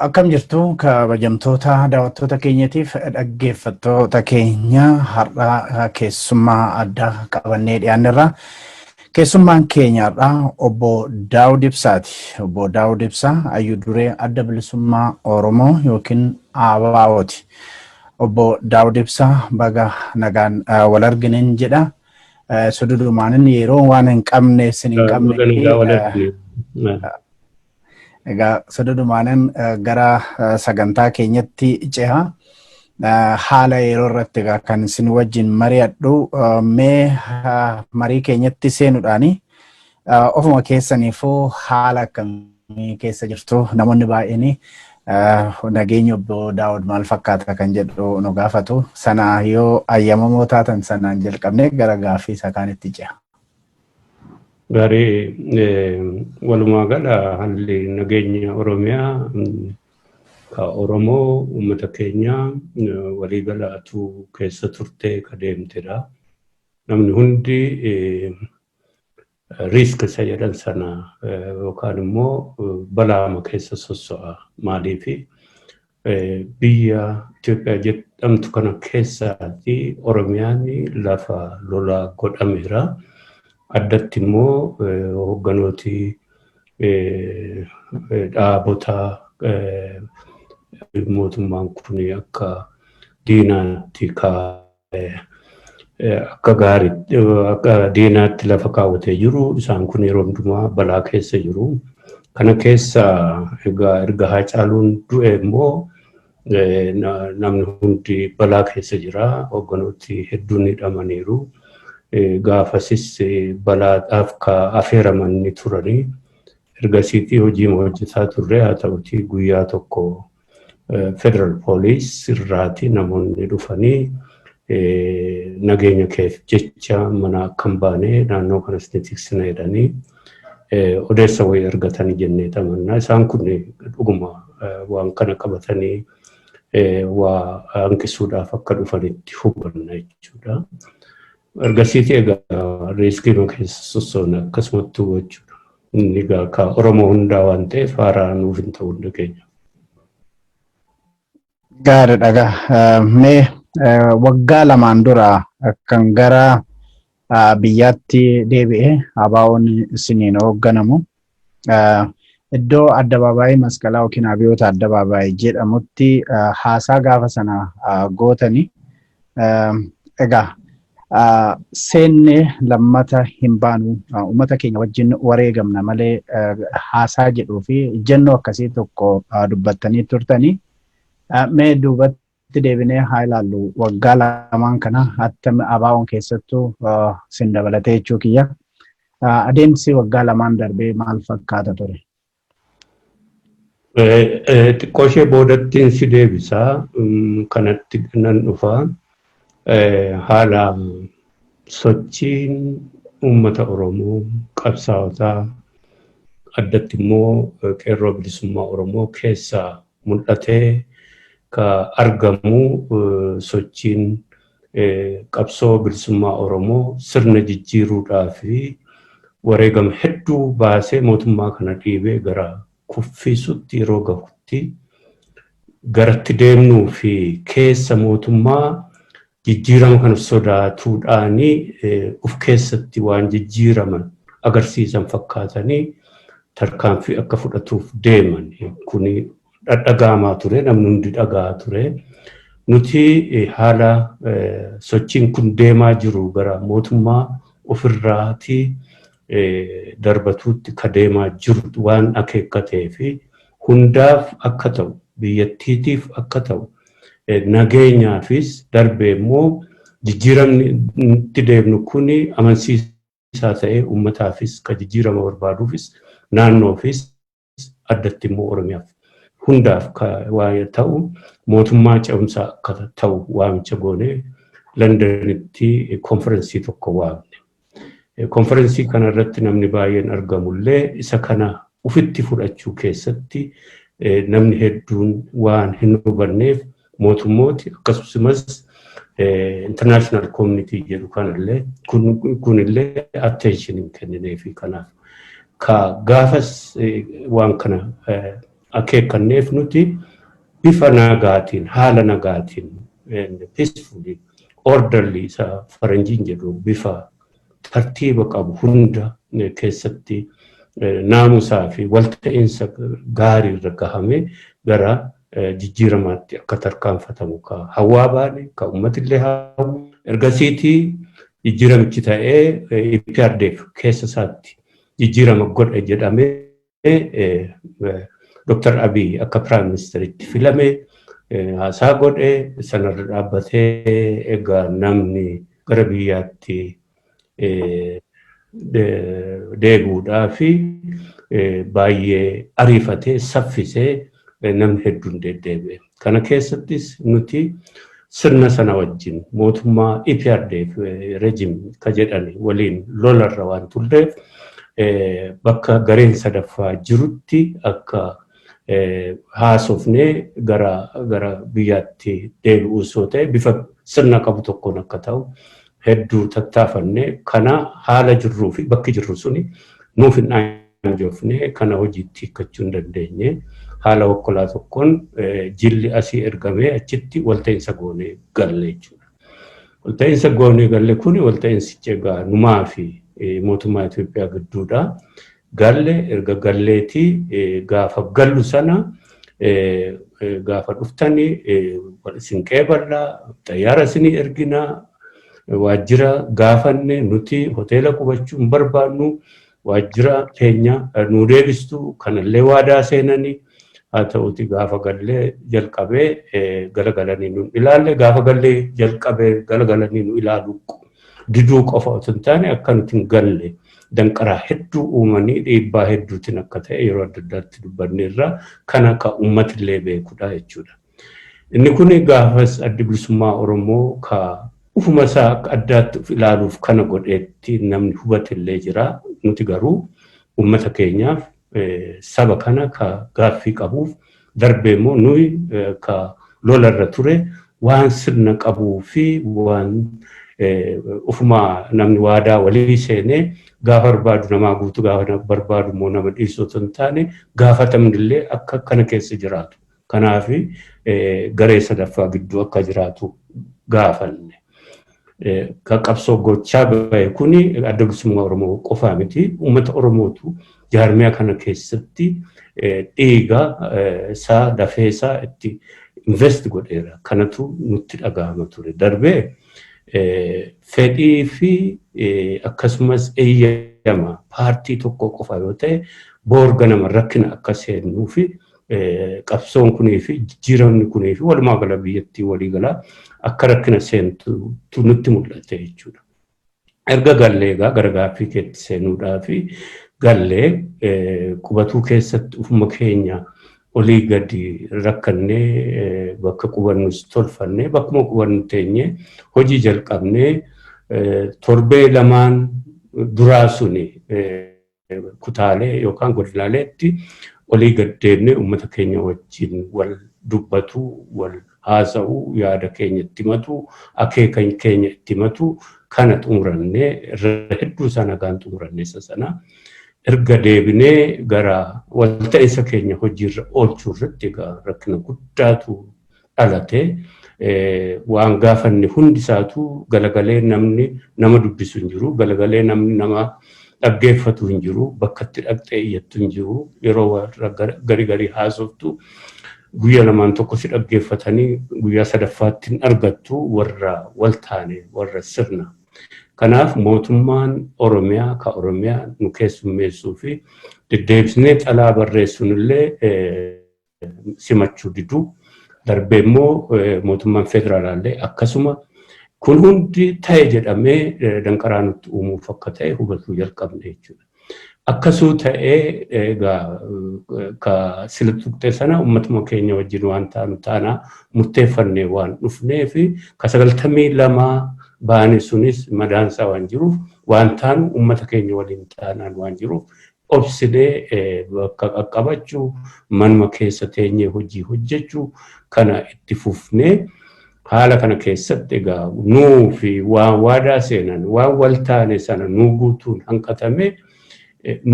Akkam jirtu kabajamtoota daawwattoota keenyatiif dhaggeeffattoota keenya har'a keessummaa addaa qabannee dhiyaanneerra. Keessummaan keenya har'a obbo Daawud Ibsaati. Obbo Daawud Ibsaa hayyuu duree adda bilisummaa Oromoo yookiin ABO'ti. Obbo Daawud Ibsaa baga nagaan wal arginen jedha. Sododumaanin yeroo waan hin qabne isin hin qabne egaa sododumaanin gara sagantaa keenyatti ceha. Haala yeroo irratti egaa kan isin wajjin mari'adhu mee marii keenyatti seenuudhaani ofuma keessaniifuu haala akkamii keessa jirtu namoonni baay'een nageenya obbo Daawud maal fakkaata kan jedhu nu gaafatu. Sana yoo ayyamamoo taatan sanaan jalqabnee gara gaaffii isa kaanitti ceha. Gari walumaa gala haalli nageenya Oromiyaa ka Oromoo uummata keenya walii galaatu keessa turtee ka deemtedha. Namni hundi riiska isa jedhan sana yookaan immoo balaama keessa sosso'a. Maaliifi biyya Itoophiyaa jedhamtu kana keessaati Oromiyaan lafa lolaa godhameera. Addatti immoo hogganooti dhaabota mootummaan kun akka diinaatti akka gaariitti akka diinaatti lafa kaawwatee jiru. Isaan kun yeroo hundumaa balaa keessa jiru. Kana keessa erga Haacaaluun du'e immoo namni hundi balaa keessa jira. Hogganooti hedduun hidhamaniiru. Gaafasis balaadhaaf ka affeeraman ni turani. Ergasiitii hojii hojjetaa turre haa ta'utii guyyaa tokko Federal Police irraati namoonni dhufanii nageenya keef jecha mana akkan baane naannoo kanas ni tiksina jedhanii odeessa wayii argatanii jennee tamannaa. Isaan kun dhuguma waan kana qabatanii waa hanqisuudhaaf akka dhufanitti hubanna jechuudha. Ergasiitii egaa riiskii nu keessa sossoona akkasumatti hubachuudha. Inni egaa ka Oromoo hundaa waan ta'eef haaraa nuuf hin ta'u hunda keenya. Gaariidha. Mee waggaa lamaan dura kan gara biyyaatti deebi'e ABO'n isiniin hoogganamu iddoo addabaabaayii masqalaa yookiin abiyyoota addabaabaayii jedhamutti haasaa gaafa sana gootani. Egaa seenne lammata hin baanu uummata keenya wajjin wareegamna malee haasaa jedhuu fi ejjennoo akkasii tokko dubbattanii turtanii. Mee duubatti deebinee haa ilaallu waggaa lamaan kana attami ABO'n keessattuu sin dabalatee jechuu kiyya. Adeemsi waggaa lamaan darbee maal fakkaata ture? Xiqqoo ishee boodattiin si deebisaa kanatti nan dhufaa. Haala sochiin uummata Oromoo qabsaa'otaa addatti immoo qeerroo bilisummaa Oromoo keessaa mul'atee ka argamu sochiin qabsoo bilisummaa Oromoo sirna jijjiiruudhaaf wareegama hedduu baasee mootummaa kana dhiibee gara kuffisutti yeroo gahutti garatti deemnuu fi keessa mootummaa jijjiirama kana sodaatuudhaani uf keessatti waan jijjiiraman agarsiisan fakkaatanii tarkaanfii akka fudhatuuf deeman. Kuni dhaga'amaa ture, namni hundi dhaga'aa ture. Nuti haala sochiin kun deemaa jiru gara mootummaa ofirraati darbatuutti ka deemaa jiru waan akeekkatee fi hundaaf akka ta'u biyyattiitiif akka ta'u nageenyaafis darbee immoo jijjiiramni itti deemnu kuni amansiisaa ta'ee uummataafis ka jijjiirama barbaaduufis naannoofis addatti immoo Oromiyaaf hundaaf ka waan ta'u mootummaa ce'umsaa akka ta'u waamicha goonee Londonitti konferensii tokko waamne. Konferensii kana irratti namni baay'een argamullee isa kana ufitti fudhachuu keessatti namni hedduun waan hin hubanneef mootummooti akkasumas international community jedhu kanallee kunillee attention hin kennineefi kanaaf ka gaafas waan kana akeekanneef nuti bifa nagaatiin haala nagaatiin peacefully orderly isa faranjiin jedhu bifa tartiiba qabu hunda keessatti naamusaa fi walta'iinsa gaarii irra gahamee gara jijjiiramaatti akka tarkaanfatamu ka hawaa baane ka uummatillee hawwu ergasiitii jijjiiramichi ta'ee EPRDF keessa isaatti jijjiirama godhe jedhamee Dr. Abiy akka Prime Ministeritti filame haasaa godhe sanarra dhaabbatee egaa namni gara biyyaatti deebi'uudhaa fi baay'ee ariifatee saffisee namni hedduun deddeebi'e. Kana keessattis nuti sirna sana wajjin mootummaa EPRDF regime ka jedhani waliin lolarra waan turreef bakka gareen sadaffaa jirutti akka haasofnee gara biyyaatti deebi'uu osoo ta'e bifa sirna qabu tokkoon akka ta'u hedduu tattaafannee kana haala jirruu fi bakki jirru suni nuuf hin dhaanjoofne kana hojiitti hiikkachuu hin dandeenye haala hokkolaa tokkoon jilli asii ergamee achitti walta'iinsa goonee galle jechuudha. Walta'iinsa goonee galle kuni walta'iinsichi egaa numaa fi mootummaa Itoophiyaa gidduudha. Galle erga galleetii gaafa gallu sana gaafa dhuftanii isin qeeballaa xayyaara isinii erginaa waajjira gaafanne nuti hoteela qubachuu hin barbaannu waajjira keenya nu deebistu kanallee waadaa seenanii haa ta'uti gaafa gallee jalqabee galagalanii nu ilaalle gaafa gallee jalqabee galagalanii nu ilaalu diduu qofa otoo hin taane akka nuti hin galle danqaraa hedduu uumanii dhiibbaa hedduutiin akka ta'e yeroo adda addaatti dubbanne irraa kan akka uummatillee beekudha jechuudha. Inni kun gaafas addi bilisummaa Oromoo ka ufuma isaa akka addaatti of ilaaluuf kana godheetti namni hubatillee jira. Nuti garuu uummata keenyaaf saba kana ka gaaffii qabuuf darbee immoo nuyi ka lolarra ture waan sirna qabuu fi waan ufuma namni waadaa walii seenee gaafa barbaadu namaa guutu gaafa barbaadu immoo nama dhiisuu otoo hin taane gaafatamnillee akka kana keessa jiraatu. Kanaaf garee sadaffaa gidduu akka jiraatu gaafanne. Ka qabsoo gochaa bahe kuni adda bilisummaa Oromoo qofaa miti uummata Oromootu jaarmiyaa kana keessatti dhiiga isaa dafee isaa itti invest godheera. Kanatu nutti dhagahama ture. Darbee fedhii fi akkasumas eeyyama paartii tokko qofa yoo ta'e boorga nama rakkina akka seennuu fi qabsoon kunii fi jijjiiramni kunii fi walumaa gala biyyattii walii galaa akka rakkina seentu nutti mul'ate jechuudha. Erga gallee gara gaaffii keetti seenuudhaa fi gallee qubatuu keessatti ufuma keenya olii gadi rakkannee bakka qubannus tolfannee bakkuma qubannu teenye hojii jalqabnee torbee lamaan duraa suni kutaalee yookaan godinaaleetti olii gad deemnee uummata keenya wajjin wal dubbatu wal haasa'u yaada keenya itti himatu akeeka keenya itti himatu kana xumurannee hedduu sana gaan xumurannee sana erga deebinee gara walta'iinsa keenya hojiirra oolchuu irratti rakkina guddaatu dhalate waan gaafanne hundisaatu galagalee namni nama dubbisu hin jiru galagalee namni nama dhaggeeffatu hin jiru bakkatti dhaqxee iyyattu hin jiru yeroo garii haasoftu guyyaa lamaan tokko si dhaggeeffatanii guyyaa sadaffaatti argattu warra waltaane warra sirna. Kanaaf mootummaan Oromiyaa ka Oromiyaa nu keessummeessuu fi deddeebisnee xalaa barreessuunillee simachuu diduu darbee immoo mootummaan federaalaallee akkasuma kun hundi ta'e jedhamee danqaraa nutti uumuuf akka ta'e hubachuu jalqabne jechuudha. Akkasuu ta'ee egaa ka sila tuqxee sana uummatuma keenya wajjin waan taanu taanaa murteeffannee waan dhufnee fi ka 92 baane sunis madaansaa waan jiruuf waan taanu uummata keenya waliin taanaan waan jiruuf obsinee bakka qaqqabachuu manuma keessa teenyee hojii hojjechuu kana itti fufnee haala kana keessatti egaa nuu fi waan waadaa seenan waan wal taane sana nuu guutuun hanqatame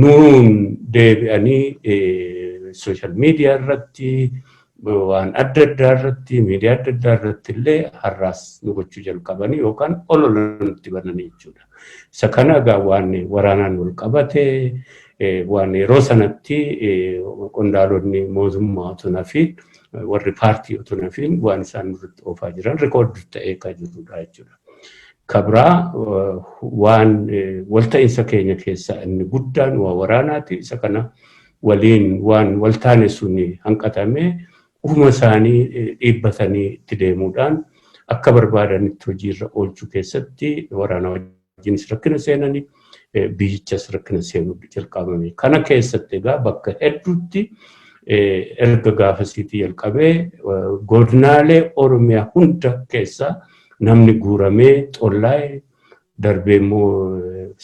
nuun deebi'anii social media irratti waan adda addaa irratti miidiyaa adda addaa irratti illee har'aas nu gochuu jalqabanii yookaan ololatti bananii jechuudha. Isa kana egaa waan waraanaan wal qabate waan yeroo sanatti qondaalonni mootummaa otoo fi warri paartii otoo fi waan isaan irratti oofaa jiran rikoordi ta'ee kan jirudha jechuudha. Kabraa waan walta'iinsa keenya keessaa inni guddaan waa waraanaati. Isa kana waliin waan waltaane suni hanqatamee ufuma isaanii dhiibbatanii itti deemuudhaan akka barbaadanitti hojiirra oolchuu keessatti waraana wajjinis rakkina seenanii biyyichas rakkina seenuu jalqabame. Kana keessatti egaa bakka hedduutti erga gaafasiitii jalqabee godinaalee Oromiyaa hunda keessaa namni guuramee xollaa'ee darbee immoo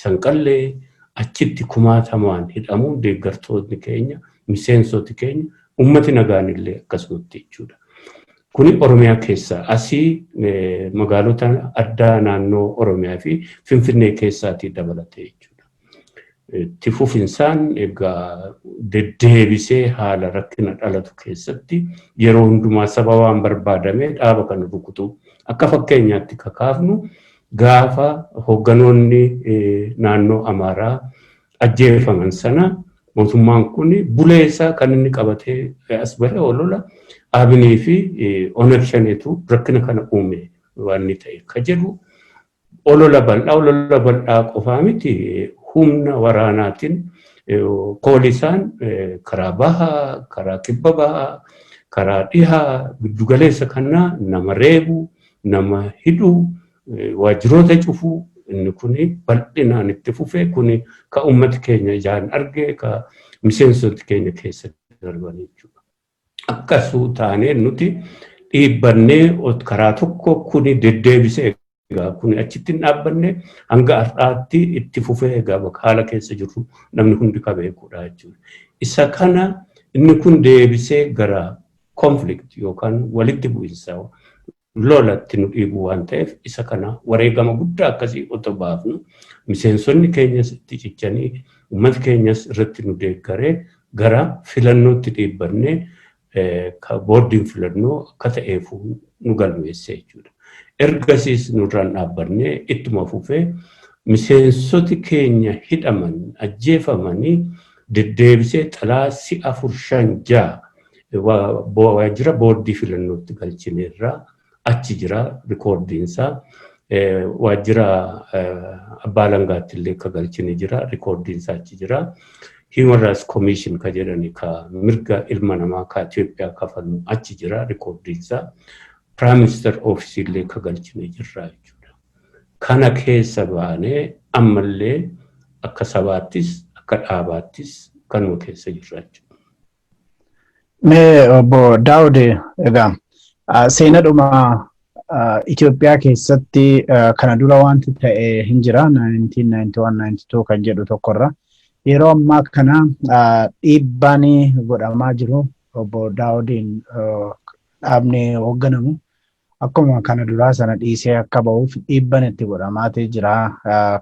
sanqallee achitti kumaatamaan hidhamuun deeggartoonni keenya miseensoti keenya ummati nagaan illee akkasumatti jechuudha. Kuni Oromiyaa keessaa asii magaalota addaa naannoo Oromiyaa fi Finfinnee keessaatii dabalatee jechuudha. Itti fufinsaan egaa deddeebisee haala rakkina dhalatu keessatti yeroo hundumaa saba waan barbaadamee dhaaba kan rukutu akka fakkeenyaatti kakaafnu gaafa hoogganoonni naannoo Amaaraa ajjeefaman sana mootummaan kun buleessaa kan inni qabatee as bare olola Abinii fi Oneg Shaneetu rakkina kana uume waan inni ta'e ka jedhu olola bal'aa qofaa miti humna waraanaatiin poolisaan karaa bahaa, karaa kibba bahaa, karaa dhihaa giddugaleessa kanaa nama reebu nama hidhuu waajjiroota cufuu inni kuni bal'inaan itti fufee kuni ka ummati keenya ijaan argee ka miseensoti keenya keessatti darbanii jechuudha. Akkasuu taanee nuti dhiibbannee karaa tokko kuni deddeebisee egaa kuni achitti hin dhaabbanne hanga har'aatti itti fufee egaa bakka haala keessa jiru namni hundi ka beekudha jechuudha. Isa kana inni kun deebisee gara conflict yookaan walitti bu'insa lolatti nu dhiibu waan ta'eef isa kana wareegama guddaa akkasii otoo baafnu miseensonni keenyas itti cichanii ummati keenyas irratti nu deeggaree gara filannootti dhiibbannee ka boordiin filannoo akka ta'eef nu galmeessee jechuudha. Ergasiis nurraan dhaabbannee ittuma fufee miseensoti keenya hidhaman ajjeefamanii deddeebisee xalaa 4-5 waajjira boordii filannootti galchineerraa achi jira rikoordiinsaa waajjira abbaa alangaatti illee ka galchine jira rikoordiinsaa achi jira Human Rights Commission ka jedhani ka mirga ilma namaa ka Itoophiyaa kafalu achi jira rikoordiinsaa Prime Minister Office illee ka galchine jirra jechuudha. Kana keessa baanee ammallee akka sabaattis akka dhaabaattis kanuma keessa jirra jechuudha. Mee obbo Daawud egaa seenadhuma Itoophiyaa keessatti kana dura wanti ta'e hin jira 1991-92 kan jedhu tokkorra yeroo ammaa kana dhiibbaan godhamaa jiru obbo Daawudiin dhaabni hoogganamu akkuma kana duraa sana dhiisee akka ba'uuf dhiibbaan itti godhamaatee jira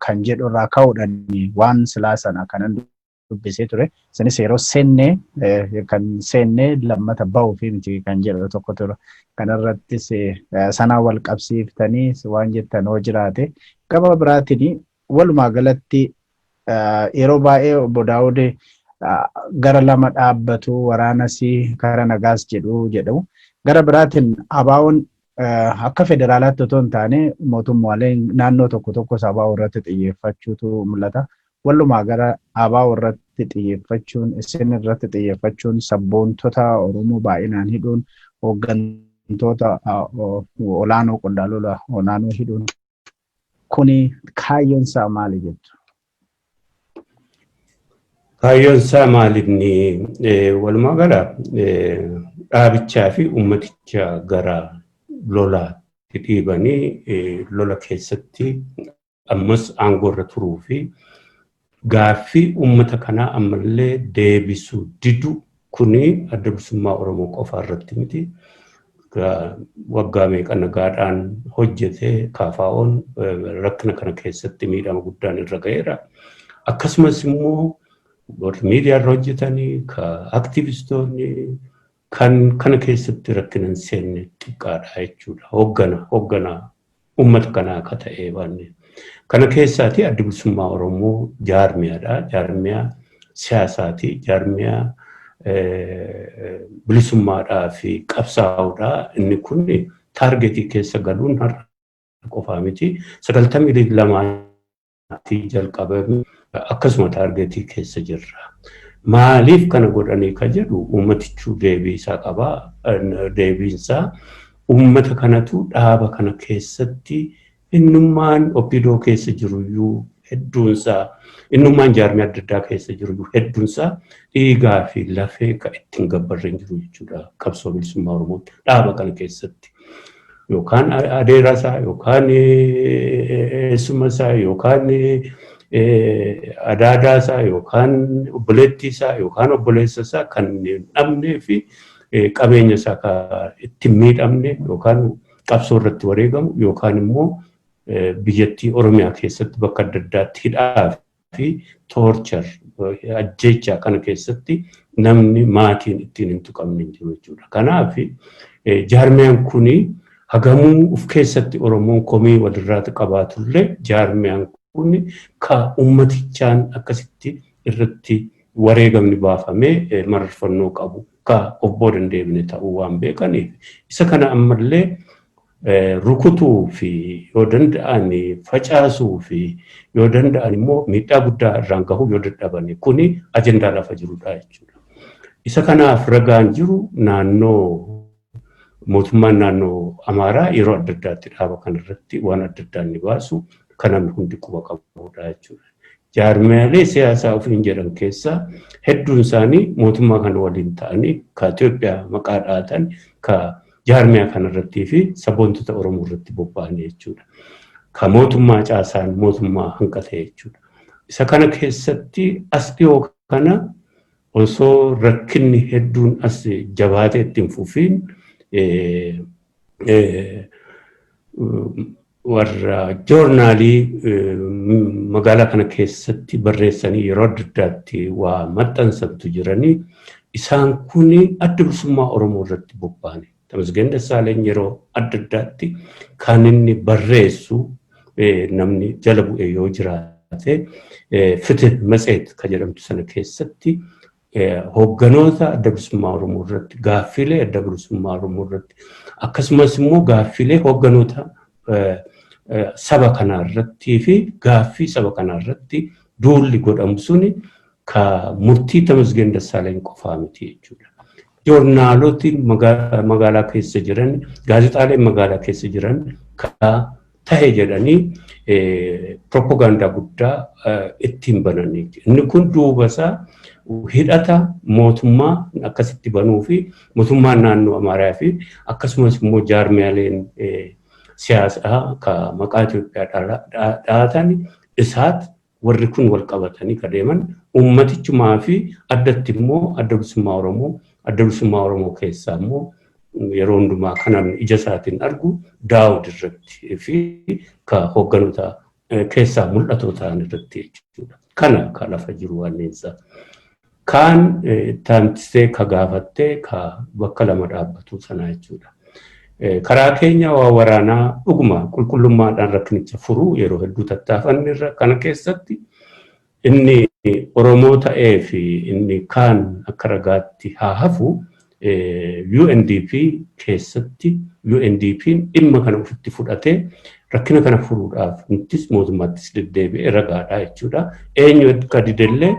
kan jedhu irraa ka'uudhaan waan silaa sana kanan dubbisee ture sanis yeroo seennee lammata ba'uu fi miti kan jedhu tokko ture kanarrattis sanaa wal qabsiiftanii waan jettan hoo jiraate gaba biraatiin walumaa galatti yeroo baay'ee obbo Daawud gara lama dhaabbatu waraanas karaa nagaas jedhu gara biraatiin abaawoon akka federaalaatti otoo hin taane mootummaalee naannoo tokko sabaa'uu irratti xiyyeeffachuutu mul'ata. Walumaa gara abaa'oo irratti xiyyeeffachuun isin irratti xiyyeeffachuun sabboontota Oromoo baay'inaan hidhuun hooggantoota olaanoo qondaaltota olaanoo hidhuun kuni kaayyoon isaa maali jettu? Kaayyoon isaa maalinni walumaa gala dhaabichaa fi ummaticha gara lolaatti dhiibanii lola keessatti ammas aangoo irra turuu fi gaaffii ummata kanaa ammallee deebisuu didu kuni adda bilisummaa Oromoo qofa irratti miti. Waggaa meeqa nagaadhaan hojjetee KFO'n rakkina kana keessatti miidhama guddaan irra ga'eera. Akkasumas immoo warri miidiyaa irra hojjetanii, ka aktivistoonni kan kana keessatti rakkinan seenne xiqqaadha jechuudha. Hoogganaa uummata kanaa akka ta'e waan. Kana keessaati adda bilisummaa Oromoo jaarmiyaadha. Jaarmiyaa siyaasaati. Jaarmiyaa bilisummaadhaa fi qabsaa'uudha. Inni kun taargetii keessa galuun har'a qofaa miti. 92 jalqabame akkasuma taargetii keessa jirra. Maaliif kana godhanii ka jedhu uummatichuu deebii isaa qaba. Deebiinsaa uummata kanatu dhaaba kana keessatti innummaan OPDO keessa jiruyyuu hedduunsaa, innummaan jaarmiyaa adda addaa keessa jiruyyuu hedduunsaa dhiigaa fi lafee ka ittiin gabbarreen jiru jechuudha. Qabsoo bilisummaa Oromootti dhaaba kana keessatti. Yookaan adeerasaa, yookaan eessumasaa, yookaan adaadaasaa, yookaan obboleettiisaa, yookaan obboleessasaa kan hin dhabnee fi qabeenya isaa ittiin miidhamne yookaan qabsoo irratti wareegamu yookaan immoo biyyattii Oromiyaa keessatti bakka adda addaatti hidhaa fi toorchar ajjeechaa kana keessatti namni maatiin ittiin hin tuqamne jiru jechuudha. Kanaaf jaarmiyaan kuni hagamuu of keessatti Oromoon komii walirraa qabaatullee jaarmiyaan kun ka ummatichaan akkasitti irratti wareegamni baafamee mararfannoo qabu ka obbo dandeebine ta'uu waan beekaniif isa kana ammallee rukutuu fi yoo danda'an facaasuu fi yoo danda'an immoo miidhaa guddaa irraan gahuu yoo dadhabani kuni ajendaa lafa jirudha jechuudha. Isa kanaaf ragaan jiru naannoo mootummaan naannoo Amaaraa yeroo adda addaatti dhaaba kanarratti waan adda addaa ni baasu kanaan hundi quba qabudha jechuudha. Jaarmiyaalee siyaasaa ofiin jedhan keessaa hedduun isaanii mootummaa kana waliin ta'anii ka Itoophiyaa maqaa dhaatan ka jaarmiyaa kanarrattii fi saboontota Oromoo irratti bobba'anii jechuudha. Ka mootummaa caasaan mootummaa hanqate jechuudha. Isa kana keessatti as dhiyoo kana osoo rakkinni hedduun as jabaatee ittiin fufiin warra joornaalii magaalaa kana keessatti barreessanii yeroo adda addaatti waa maxxansantu jiranii isaan kuni adda bilisummaa Oromoo irratti bobba'anii. Tamasgeen Dassaaleny yeroo adda addaatti kan inni barreessu namni jala bu'ee yoo jiraate Fitih Matseet ka jedhamtu sana keessatti hoogganoota adda bilisummaa Oromoo irratti gaaffilee adda bilisummaa Oromoo irratti akkasumas immoo gaaffilee hoogganoota saba kanarratti fi gaaffii saba kanarratti duulli godhamu suni ka murtii Tamasgeen Dassaaleny qofaa miti jechuudha. Joornaalotiin magaalaa keessa jiran, gaazexaaleen magaalaa keessa jiran ka tahe jedhanii propaganda guddaa ittiin bananii. Inni kun duuba isaa hidhata mootummaa akkasitti banuu fi mootummaan naannoo Amaaraa fi akkasumas immoo jaarmiyaaleen siyaasaa ka maqaa Itoophiyaa dhaatan isaat warri kun wal qabatanii ka deeman ummatichumaa fi addatti immoo adda bilisummaa Oromoo keessaa immoo yeroo hundumaa kan ija isaatiin argu Daawud irratti fi ka hoogganoota keessaa mul'atoo ta'an irratti jechuudha. Kana ka lafa jiru wanneensa. Kaan taamtisee ka gaafattee ka bakka lama dhaabbatu sana jechuudha. Karaa keenya waa waraanaa dhuguma qulqullummaadhaan rakkinicha furuu yeroo hedduu tattaafanirra kana keessatti inni Oromoo ta'ee fi inni kaan akka ragaatti haa hafu UNDP keessatti UNDP'n dhimma kana ofitti fudhatee rakkina kana furuudhaaf nuttis mootummaattis deddeebi'ee ragaadha jechuudha. Eenyu akka didellee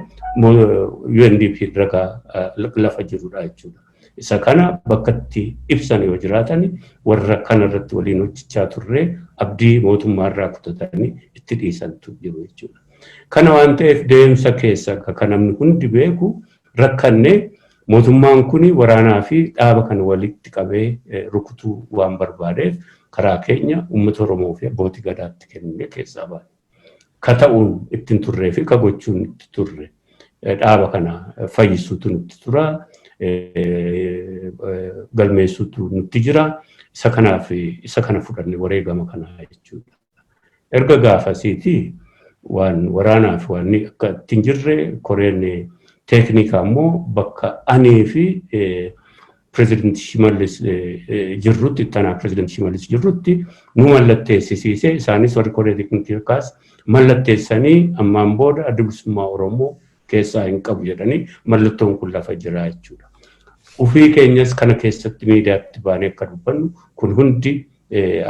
UNDP ragaa lafa jirudha jechuudha. Isa kana bakkatti ibsan yoo jiraatan warra kanarratti waliin hojjechaa turre abdii mootummaa irraa kutatanii itti dhiisantu jiru jechuudha. Kana waan ta'eef deemsa keessa kan namni hundi beeku rakkannee mootummaan kuni waraanaa fi dhaaba kana walitti qabee rukutuu waan barbaadeef karaa keenya uummata Oromoo fi abbootii gadaatti kennee keessaa baane. Ka ta'uun ittiin turree fi ka gochuun itti turre dhaaba kana fayyisuutu nutti tura. Galmeessuutu nutti jira. Isa kanaaf isa kana fudhanne wareegama kana jechuudha. Erga gaafasiiti waan waraanaaf waan akka ittiin jirre koreen teeknikaa immoo bakkaanii fi President Shimallis jirrutti tanaa President Shimallis jirrutti nu mallatteessisiise isaanis warri koree teeknikaas mallatteessanii ammaan booda adda bilisummaa Oromoo keessaa hin qabu jedhanii mallattoon kun lafa jira jechuudha. Ufii keenyas kana keessatti miidiyaatti baanee akka dubbannu kun hundi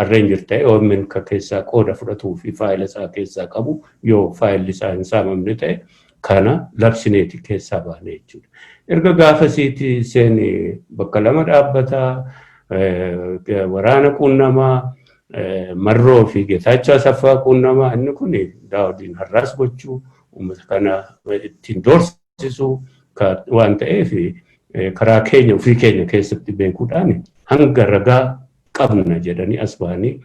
arreenjir ta'e OMN ka keessaa qooda fudhatuu fi faayila isaa keessaa qabu yoo faayilli isaa hin saamamne ta'e kana labsineeti keessaa baanee jechuudha. Erga gaafasiiti seen bakka lama dhaabbataa waraana quunnamaa Marroo fi Geetaachoo Asaffaa quunnamaa inni kun Daawudiin har'aas gochuu uummata kana ittiin doorsisuu waan ta'eef karaa keenya ofii keenya keessatti beekuudhaan hanga ragaa qabna jedhanii as baanii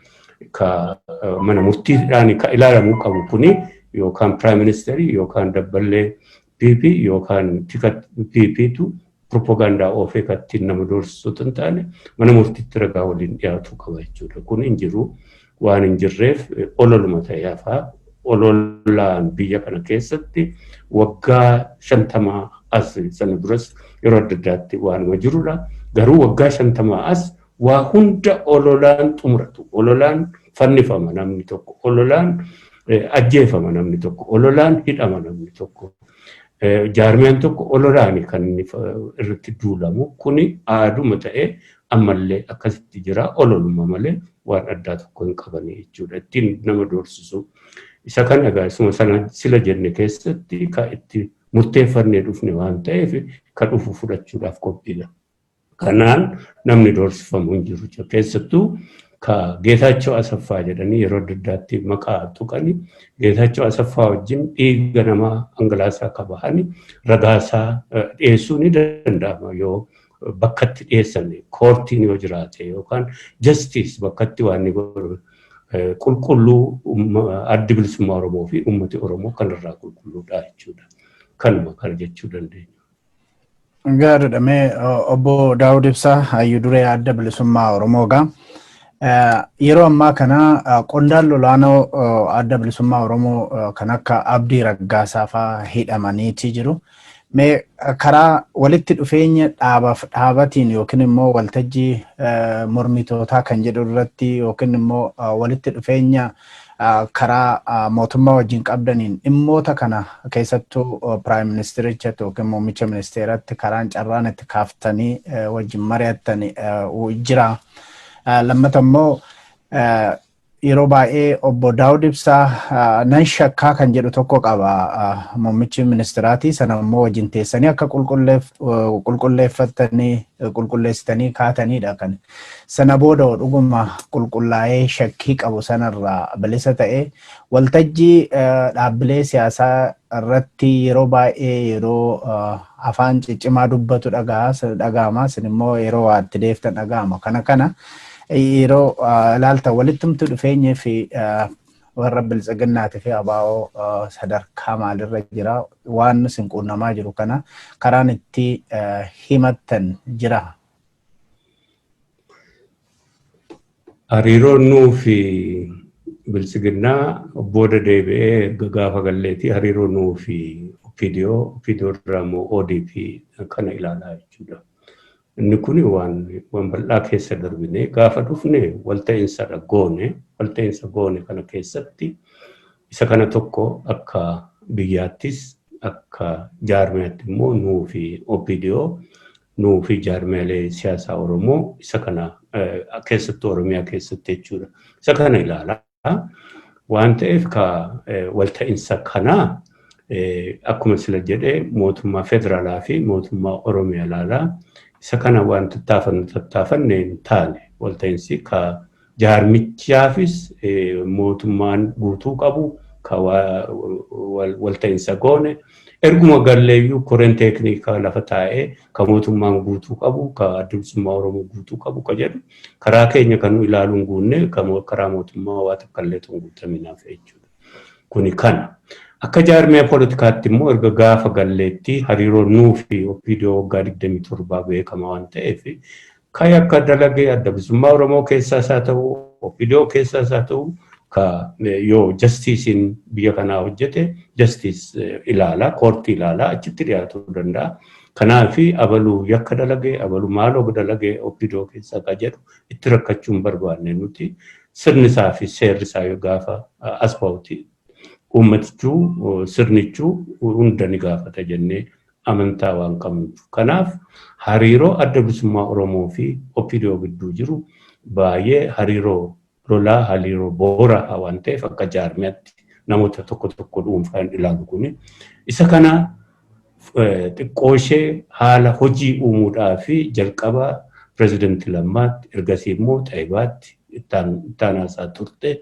ka mana murtiidhaan ka ilaalamuu qabu kuni yookaan Prime Minister yookaan dabballee PP yookaan tika PP tu propaganda ofee kattiin nama doorsisu tan taane mana murtiitti ragaa waliin dhiyaatu qaba jechuudha. Kun hin jiru waan hin jirreef ololuma ta'eefaa ololaan biyya kana keessatti waggaa 50 as sana duras yeroo adda addaatti waanuma jirudha. Garuu waggaa 50 as waa hunda ololaan xumuratu. Ololaan fannifama namni tokko. Ololaan ajjeefama namni tokko. Ololaan hidhama namni tokko. Jaarmiyaan tokko ololaani kan irratti duulamu kuni aaduma ta'ee ammallee akkasitti jira ololuma malee waan addaa tokko hin qabani jechuudha. Ittiin nama doorsisu. Isa kan agaasuma sana sila jenne keessatti ka itti murteeffannee dhufne waan ta'eef ka dhufu fudhachuudhaaf qophiidha. Kanaan namni doorsifamu hin jiru. Keessattuu ka Geetaachoo Asaffaa jedhanii yeroo adda addaatti maqaa tuqanii Geetaachoo Asaffaa wajjin dhiiga namaa hangalaasaa ka bahanii ragaasaa dhiyeessuu ni danda'ama yoo bakkatti dhiyeessan koortiin yoo jiraate yookaan justice bakkatti waan ni godhu qulqulluu addi bilisummaa Oromoo fi uummati Oromoo kanarraa qulqulluudha jechuudha. Kanuma kana jechuu dandeenya. Gaariidha. Mee obbo Daawud Ibsaa hayyuu duree adda bilisummaa Oromoogaa. Yeroo ammaa kana qondaan lolaanoo adda bilisummaa Oromoo kan akka Abdii Raggaasaa fa'aa hidhamaniiti jiru. Mee karaa walitti dhufeenya dhaabaaf dhaabatiin yookiin immoo waltajjii mormitootaa kan jedhu irratti yookiin immoo walitti dhufeenya karaa mootummaa wajjin qabdaniin dhimmoota kana keessattuu Prime Ministericha yookiin muummicha ministeeratti karaan carraan itti kaaftanii wajjin mari'attanii jira. Lammata immoo yeroo baay'ee obbo Daawud Ibsaa nan shakkaa kan jedhu tokko qaba muummichi ministeeraati. Sana immoo wajjin teessanii akka qulqulleeffattanii qulqulleessitanii kaatanidha kan. Sana booda dhuguma qulqullaa'ee shakkii qabu sanarraa bilisa ta'ee waltajjii dhaabbilee siyaasaa irratti yeroo baay'ee yeroo afaan ciccimaa dubbatu dhaga'ama. Sin immoo yeroo waatti deeftan dhaga'ama. Kana yeroo ilaalta walittumtu dhufeenyee fi warra biltsiginnaati fi abaa'oo sadarkaa maalirra jira waan isin quunnamaa jiru kana karaan itti himattan jira. Hariiroon nuu fi biltsiginnaa booda deebi'ee gaafa galleetii hariiroon nuu fi OPDO irraa immoo ODP kana ilaalaa jechuudha. Inni kun waan bal'aa keessa darbine gaafa dhufne walta'iinsa goone kana keessatti isa kana tokko akka biyyaattis akka jaarmiyaatti immoo nuu fi OPDO nuu fi jaarmiyaalee siyaasaa Oromoo isa kana keessattuu Oromiyaa keessatti jechuudha. Isa kana ilaalaa waan ta'eef ka walta'iinsa kana akkuma sila jedhee mootummaa federaalaa fi mootummaa Oromiyaa ilaalaa isa kana waan tattaafanne hin taane walta'iinsi ka jaarmichaafis mootummaan guutuu qabu ka walta'iinsa goone erguma galleeyyuu koreen teeknikaa lafa taa'ee ka mootummaan guutuu qabu ka adda bilisummaa Oromoo guutuu qabu ka jedhu karaa keenya kan nu ilaaluun guunne karaa mootummaa waa takkallee tun guutaminaaf jechuudha. Kuni kana. Akka jaarmiyaa poolitikaatti immoo erga gaafa galleetti hariiroo nuu fi OPDO waggaa 27 beekama waan ta'eef kan akka dalagee adda bilisummaa Oromoo keessaas haa ta'u OPDO keessaas haa ta'u yoo justicein biyya kanaa hojjete justice ilaala koortii ilaala achitti dhiyaatuu danda'a. Kanaafi abaluu yakka dalagee abaluu maaloo dalagee obbidoo keessa ka jedhu itti rakkachuun barbaanne nuti sirnisaa fi seerrisaa yoo gaafa asbaawuti ummatichuu sirnichuu hunda ni gaafata jennee amantaa waan qabnuuf. Kanaaf hariiroo adda bilisummaa Oromoo fi obbidoo gidduu jiru baay'ee hariiroo lolaa hariiroo booraa waan ta'eef akka jaarmiyaatti namoota tokko dhuunfaan ilaalu kuni isa kana xiqqooshee haala hojii uumuudhaa fi jalqaba pirezidaantii Lammaatti ergasii immoo Xaayibaatti ittaanaasaa turte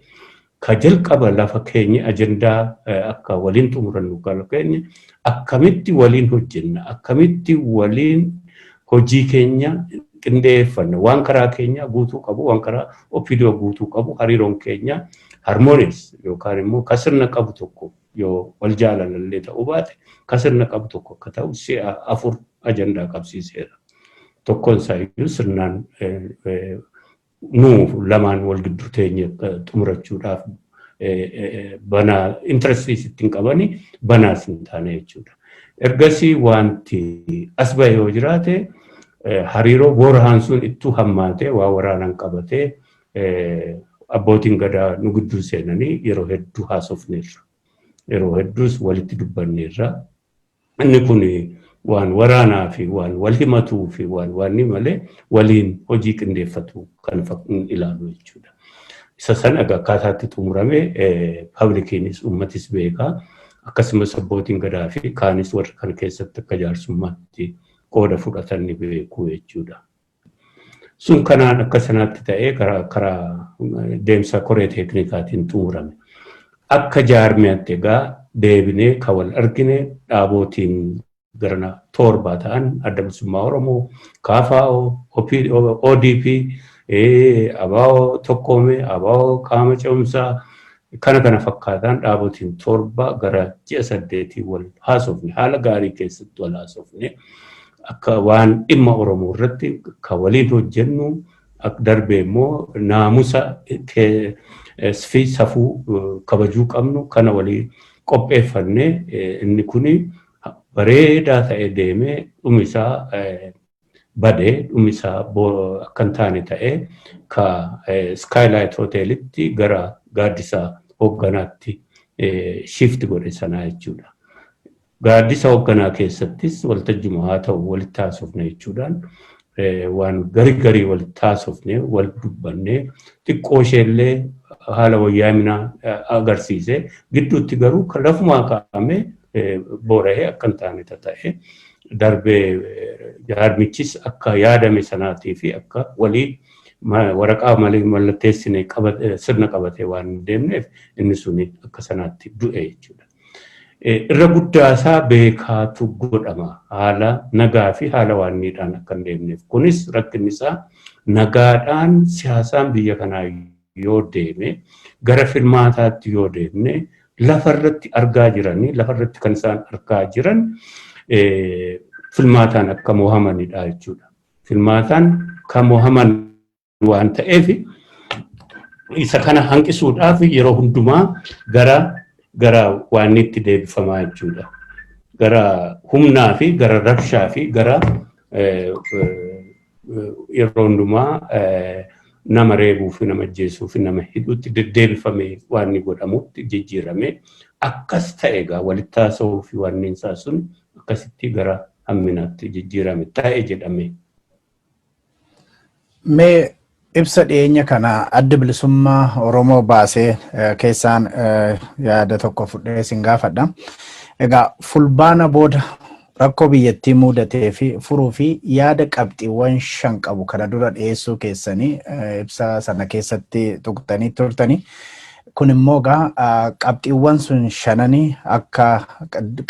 ka jalqaba lafa keenya ajendaa akka waliin xumurannu kan keenya akkamitti waliin hojjenna akkamitti waliin hojii keenya qindeeffanna waan karaa keenya guutuu qabu waan karaa obbidoo guutuu qabu hariiroon keenya harmonies yookaan immoo kasirna qabu tokko yoo wal jaalalallee ta'uu baate kasirna qabu tokko akka ta'u si'a 4 ajendaa qabsiiseera. Tokkoon isaa iyyuu sirnaan nuu lamaan wal gidduu teenya xumurachuudhaaf banaa intrastii ittiin qabani banaas hin taane jechuudha. Ergasii wanti as bahee yoo jiraate hariiroo boorahaan sun ittuu hammaatee waa waraanaan qabatee abbootiin gadaa nu gidduu seenanii yeroo hedduu haasofneerra. Yeroo hedduus walitti dubbanneerra. Inni kun waan waraanaa fi waan wal himatuu fi waan malee waliin hojii qindeeffatu kan ilaalu jechuudha. Isa sana akkaataatti xumuramee pablikiinis uummatis beekaa akkasumas abbootiin gadaa fi kaanis warra kan keessatti akka jaarsummaatti qooda fudhatan ni beeku jechuudha. Sun kanaan akka sanaatti ta'ee karaa deemsa koree teeknikaatiin xumurame. Akka jaarmiyaatti egaa deebinee ka wal argine dhaabootiin garana torba ta'an adda bilisummaa Oromoo, KFO, ODP, ABO tokkoome, ABO qaama ce'umsaa kana fakkaatan dhaabootiin torba gara ji'a 8 wal haasofne haala gaarii keessatti wal haasofne akka waan dhimma Oromoo irratti ka waliin hojjennu akka darbee immoo naamusa fi safuu kabajuu qabnu kana walii qopheeffanne inni kuni bareedaa ta'ee deemee dhumisaa badee dhumisaa akkan taane ta'ee ka Skylight Hotelitti gara gaaddisaa hoogganaatti shift godhe sanaa jechuudha. Gaaddisa hoogganaa keessattis waltajjuma haa ta'u walitti haasofne jechuudhaan waan garii walitti haasofne wal dubbanne xiqqoo isheellee haala wayyaaminaa agarsiise gidduutti garuu kan lafumaa kaa'ame boora'ee akkan taane ta'e darbee jaarmichis akka yaadame sanaatii fi akka walii waraqaa malee mallatteessine sirna qabatee waan deemneef inni suni akka sanaatti du'e jechuudha. Irra guddaasaa beekaatu godhama haala nagaa fi haala waanniidhaan akka hin deemneef kunis rakkinni isaa nagaadhaan siyaasaan biyya kanaa yoo deeme gara filmaataatti yoo deemne lafarratti argaa jiranii lafarratti kan isaan argaa jiran filmaataan akka mohamanidha jechuudha. Filmaataan kan mohaman waan ta'eef isa kana hanqisuudhaaf yeroo hundumaa gara waan itti deebifamaa jechuudha. Gara humnaa fi gara rabshaa fi gara yeroo hundumaa nama reebuu fi nama ajjeesuu fi nama hidhuutti deddeebifamee waan inni godhamutti jijjiirame akkas ta'e egaa walitti haasa'uu fi waan isaa sun akkasitti gara hamminaatti jijjiirame ta'e jedhame. Mee ibsa dhiyeenya kana adda bilisummaa Oromoo baasee keessaan yaada tokko fudhee sin gaafadha. Egaa fulbaana booda rakkoo biyyattii mudatee fi furuu fi yaada qabxiiwwan 5 qabu kana dura dhiyeessuu keessanii ibsa sana keessatti tuqxanii turtanii kun immoo qabxiiwwan sun 5 akka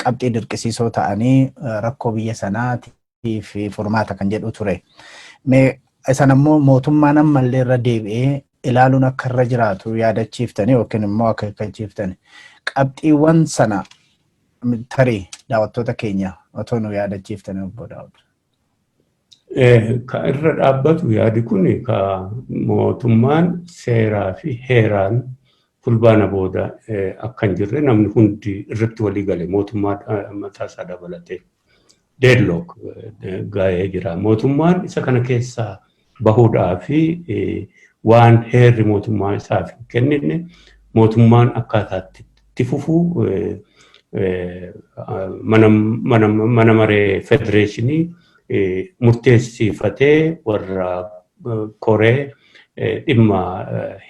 qabxii dirqisiisoo ta'anii rakkoo biyya sanaatii fi furmaata kan jedhu ture. Mee isan immoo mootummaan ammallee irra deebi'ee ilaaluun akka irra jiraatu yaadachiiftanii yookiin immoo akeekkachiiftanii qabxiiwwan sana tarii daawwattoota keenya otoo nu yaadachiiftanii obbo Daawud. Ka irra dhaabbatu yaadi kun ka mootummaan seeraa fi heeraan fulbaana booda akka hin jirre namni hundi irratti walii gale mootummaa mataa isaa dabalatee deadlock gaa'ee jira. Mootummaan isa kana keessaa bahuudhaa fi waan heerri mootummaa isaaf hin kennine mootummaan akkaataatti itti fufuu mana maree federeeshinii murteessifatee warra koree dhimma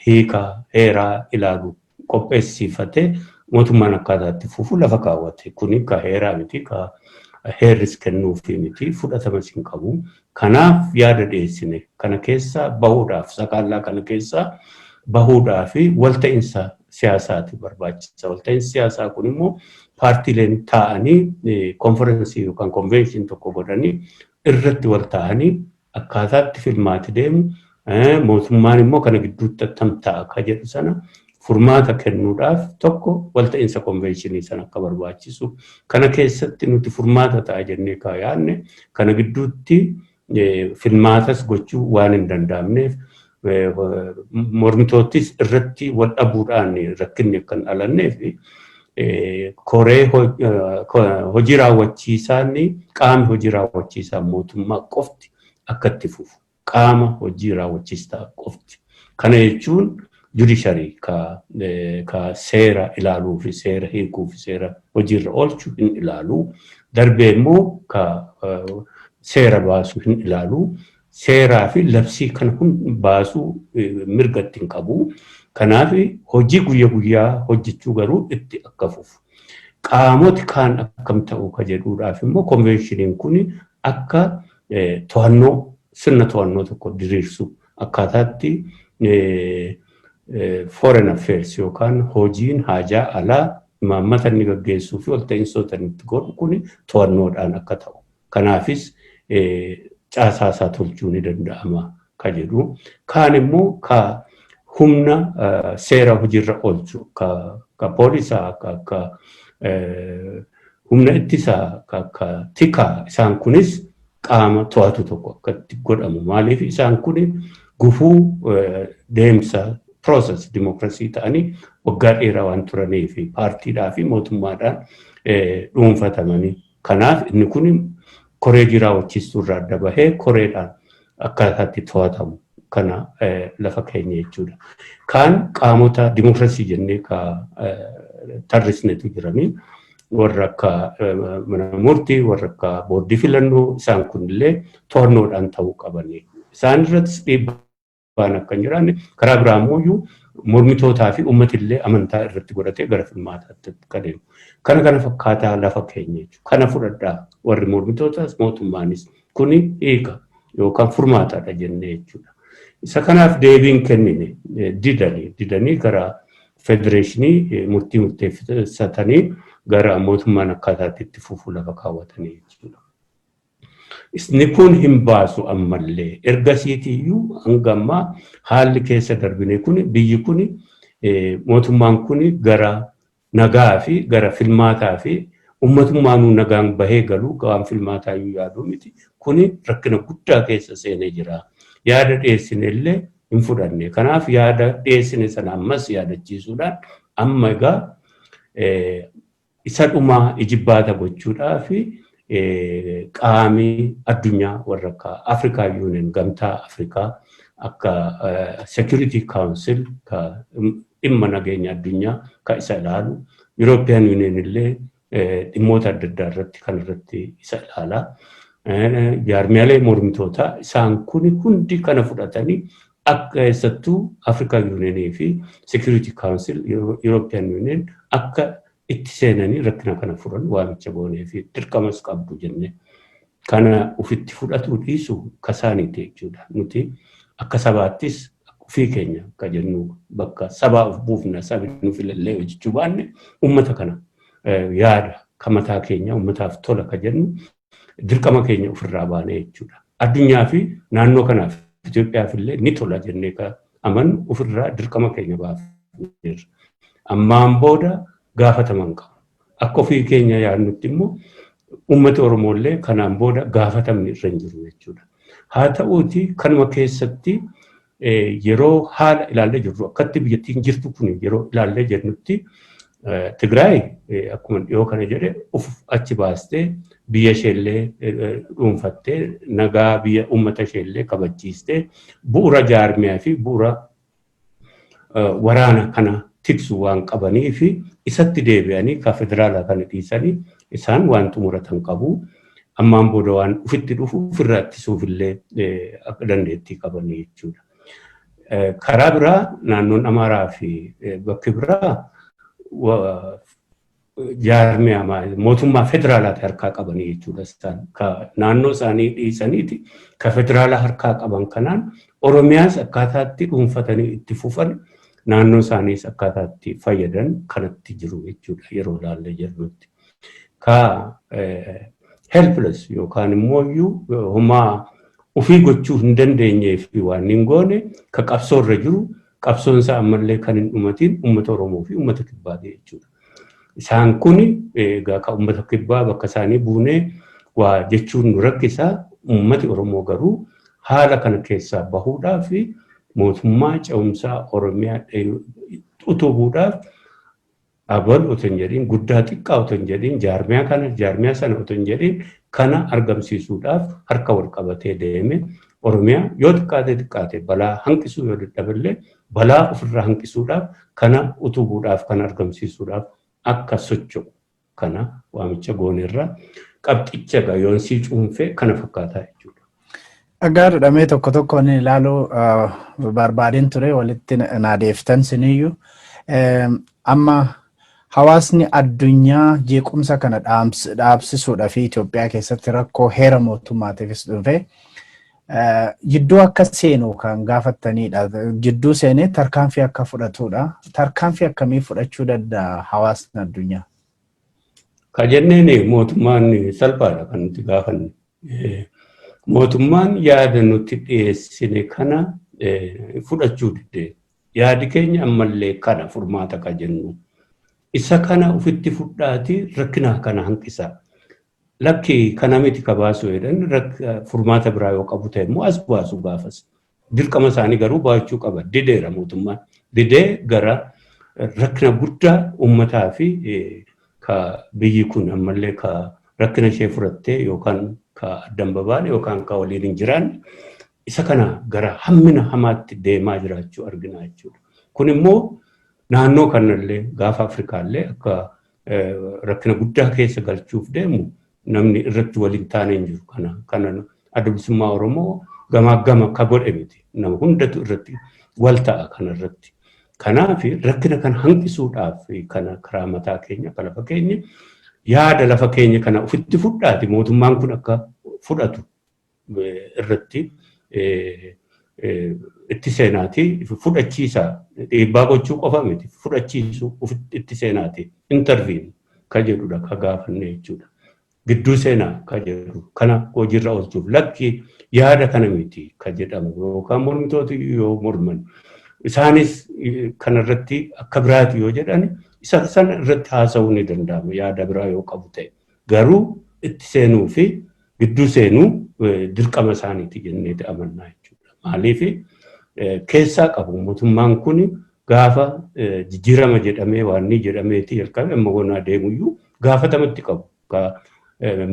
hiika heeraa ilaalu qopheessifatee mootummaan akkaataatti fufuu lafa kaawwate. Kuni ka heeraa miti ka heerris kennuufi miti fudhatamas hin qabu. Kanaaf yaada dhiyeessine kana keessaa bahuudhaaf sakaallaa kana keessaa bahuudhaaf walta'iinsa siyaasaati barbaachisa. Walta'iinsi siyaasaa kun immoo paartiileen taa'anii konferensii yookaan konvenshin tokko godhanii irratti wal taa'anii akkaataatti filmaati deemu mootummaan immoo kana gidduutti attamta'a akka jedhu sana furmaata kennuudhaaf tokko walta'iinsa konvenshinii sana akka barbaachisu kana keessatti nuti furmaata ta'a jennee yaadne kana gidduutti filmaatas gochuu waan hin danda'amneef mormitoottis irratti wal dhabuudhaan rakkinni kan dhalanneef koree hojii raawwachiisaan qaamni hojii raawwachiisaa mootummaa qofti akka itti fufu qaama hojii raawwachiisaa qofti. Kana jechuun judiciary ka seera ilaaluu fi seera hiikuu fi seera hojiirra oolchuu hin ilaaluu darbee immoo ka seera baasuu hin ilaaluu seeraa fi labsii kana baasuu mirgatti hin qabu. Kanaaf hojii guyyaa guyyaa hojjechuu garuu itti akka fufu. Qaamoti kaan akkam ta'uu ka jedhuudhaaf immoo konvenshiniin kun akka to'annoo sirna to'annoo tokko diriirsu akkaataatti foreign affairs yookaan hojiin haajaa alaa imaammata inni gaggeessuu fi walta'iinsoota inni godhu kun to'annoodhaan akka ta'u. Kanaafis caasaa isaa tolchuu ni danda'ama ka jedhu. Kaan immoo ka humna seera hojiirra oolchu ka poolisaa ka humna ittisaa ka tikaa isaan kunis qaama to'atu tokko akka itti godhamu. Maaliif isaan kun gufuu deemsa process demokrasii ta'anii waggaa dheeraa waan turanii fi paartiidhaa fi mootummaadhaan dhuunfatamanii. Kanaaf inni kun koree raawwachiistuu irraa adda bahee koreedhaan akkaataatti to'atamu kana lafa keenya jechuudha. Kaan qaamota demokrasii jennee ka tarrisnetu jiranii warra akka mana murtii warra akka boordii filannoo isaan kunillee to'annoodhaan ta'uu qabanii. Isaan irrattis dhiibbaan akka hin jiraanne karaa biraa immoo mormitootaa fi uummatillee amantaa irratti godhatee gara filmaataatti akka deemu. Kana fakkaataa lafa keenya jechuudha. Kana fudhadhaa warri mormitootaas mootummaanis kuni hiika yookaan furmaataadha jennee jechuudha. Isa kanaaf deebiin kennine didanii gara federeeshinii murtii murteessatanii gara mootummaan akkaataatti itti fufuu lafa kaawwatanii jechuudha. Isni kun hin baasu ammallee ergasiitiyyuu hanga ammaa haalli keessa darbine kun biyyi kun mootummaan kun gara nagaa fi gara filmaataa fi uummatummaanuu nagaan bahee galuu waan filmaataayyuu yaaduu miti. Kuni rakkina guddaa keessa seenee jira. Yaada dhiyeessine illee hin fudhanne. Kanaaf yaada dhiyeessine sana ammas yaadachiisuudhaan amma egaa isa dhumaa ijibbaata gochuudhaa fi qaamii addunyaa warra akka Afrikaa Union gamtaa Afrikaa akka Security Council ka dhimma nageenya addunyaa ka isa ilaalu European Union illee dhimmoota adda addaa irratti kan irratti isa ilaala. Jaarmiyaalee mormitootaa isaan kun hundi kana fudhatanii akka eessattuu Afrikaa Union fi Security Council European Union akka itti seenanii rakkina kana furan waamicha goonee fi dirqamas qabdu jenne kana ufitti fudhatu dhiisu kasaaniiti jechuudha. Nuti akka sabaattis ofii keenya akka jennu bakka sabaa of buufna sabi nuuf illee hojjechuu baanne uummata kana yaada kamataa keenya uummataaf tola ka jennu dirqama keenya ofirraa baanee jechuudha. Addunyaa fi naannoo kanaaf Itoophiyaaf illee ni tola jennee ka amannu ofirraa dirqama keenya baafneerra. Ammaan booda gaafataman qabu. Akka ofii keenya yaadnutti immoo uummata Oromooillee kanaan booda gaafatamni irra hin jiru jechuudha. Haa ta'uuti kanuma keessatti yeroo haala ilaallee jirru akkatti biyyattiin jirtu kun yeroo ilaallee jennutti Tigraay akkuma dhiyoo kana jedhe uf achi baastee biyya isheellee dhuunfattee nagaa biyya uummata isheellee kabachiistee bu'uura jaarmiyaa fi bu'uura waraana kana tiksu waan qabanii fi isatti deebi'anii ka federaalaa kana dhiisanii isaan waan xumuratan qabu ammaan booda waan ufitti dhufu ofirraa ittisuufillee akka dandeettii qabanii jechuudha. Karaa biraa naannoon Amaaraa fi bakki biraa jaarmiyaa mootummaa federaalaatti harkaa qabanii jechuudha. Isaan naannoo isaanii dhiisaniiti ka federaalaa harkaa qaban kanaan Oromiyaas akkaataatti dhuunfatanii itti fufan naannoo isaaniis akkaataatti fayyadan kanatti jiru jechuudha yeroo ilaallee jirrutti. Ka helpless yookaan immoo homaa ofii gochuu hin dandeenyee fi waan hin goone ka qabsoo irra jiru qabsoon isaa ammallee kan hin dhumatiin uummata Oromoo fi uummata Kibbaati jechuudha. Isaan kun egaa ka uummata Kibbaa bakka isaanii buunee waa jechuun nu rakkisaa uummati Oromoo garuu haala kana keessaa bahuudhaaf fi mootummaa ce'umsaa Oromiyaa utubuudhaaf abal otoo hin jedhin guddaa xiqqaa otoo hin jedhin jaarmiyaa sana otoo hin jedhin kana argamsiisuudhaaf harka wal qabatee deeme Oromiyaa yoo xiqqaate balaa hanqisuu yoo dadhaballee balaa ofirraa hanqisuudhaaf kana utubuudhaaf kana argamsiisuudhaaf akka socho'u kana waamicha gooneerra qabxicha gayoonsii cuunfee kana fakkaataa jechuudha. Gaariidha mee tokko tokkoon ilaaluu barbaadeen ture walitti naadeeftan siniyyuu amma hawaasni addunyaa jeequmsa kana dhaabsisuudhaa fi Itoophiyaa keessatti rakkoo heera mootummaatiifis dhufe jidduu akka seenu kan gaafattanidha. Jidduu seenee tarkaanfii akka fudhatudha. Tarkaanfii akkamii fudhachuu danda'a hawaasni addunyaa? Ka jenneen mootummaan salphaadha kan nuti gaafanne. Mootummaan yaada nuti dhiyeessine kana fudhachuu didee yaadi keenya ammallee kana furmaata ka jennu. Isa kana ufitti fudhaati rakkina kana hanqisaa. Lakki kana miti ka baasu jedhan furmaata biraa yoo qabu ta'e immoo as baasu gaafas. Dirqama isaanii garuu baachuu qaba. Dideera mootummaan. Didee gara rakkina guddaa uummataa fi ka biyyi kun ammallee ka rakkina ishee furattee yookaan ka addan babaane yookaan ka waliin hin jiraanne isa kana gara hammina hamaatti deemaa jiraachuu argina jechuudha. Kun immoo naannoo kanallee gaafa Afrikaallee akka rakkina guddaa keessa galchuuf deemu namni irratti waliin taane hin jiru. Kana adda bilisummaa Oromoo gamaa ka godhe miti. Nama hundatu irratti wal ta'a kana irratti. Kanaaf rakkina kan hanqisuudhaaf kana karaa mataa keenya ka lafa keenya yaada lafa keenya kana ufitti fudhaati mootummaan kun akka fudhatu irratti itti seenaati fudhachiisa dhiibbaa gochuu qofa miti fudhachiisu itti seenaati intervene ka jedhudha ka gaafanne jechuudha. Gidduu seenaa ka jedhu kana hojiirra oolchuuf lakki yaada kana miti ka jedhamu yookaan mormitooti yoo morman isaanis kanarratti akka biraati yoo jedhan isa sana irratti haasa'uu ni danda'ama yaada biraa yoo qabu ta'e garuu itti seenuu fi gidduu seenuu dirqama isaaniiti jenneeti amannaa jechuudha. Maaliif keessaa qabu mootummaan kun gaafa jijjiirama jedhamee waan ni jedhameeti jalqabe amma goonaa deemuyyuu gaafatamatti qabu.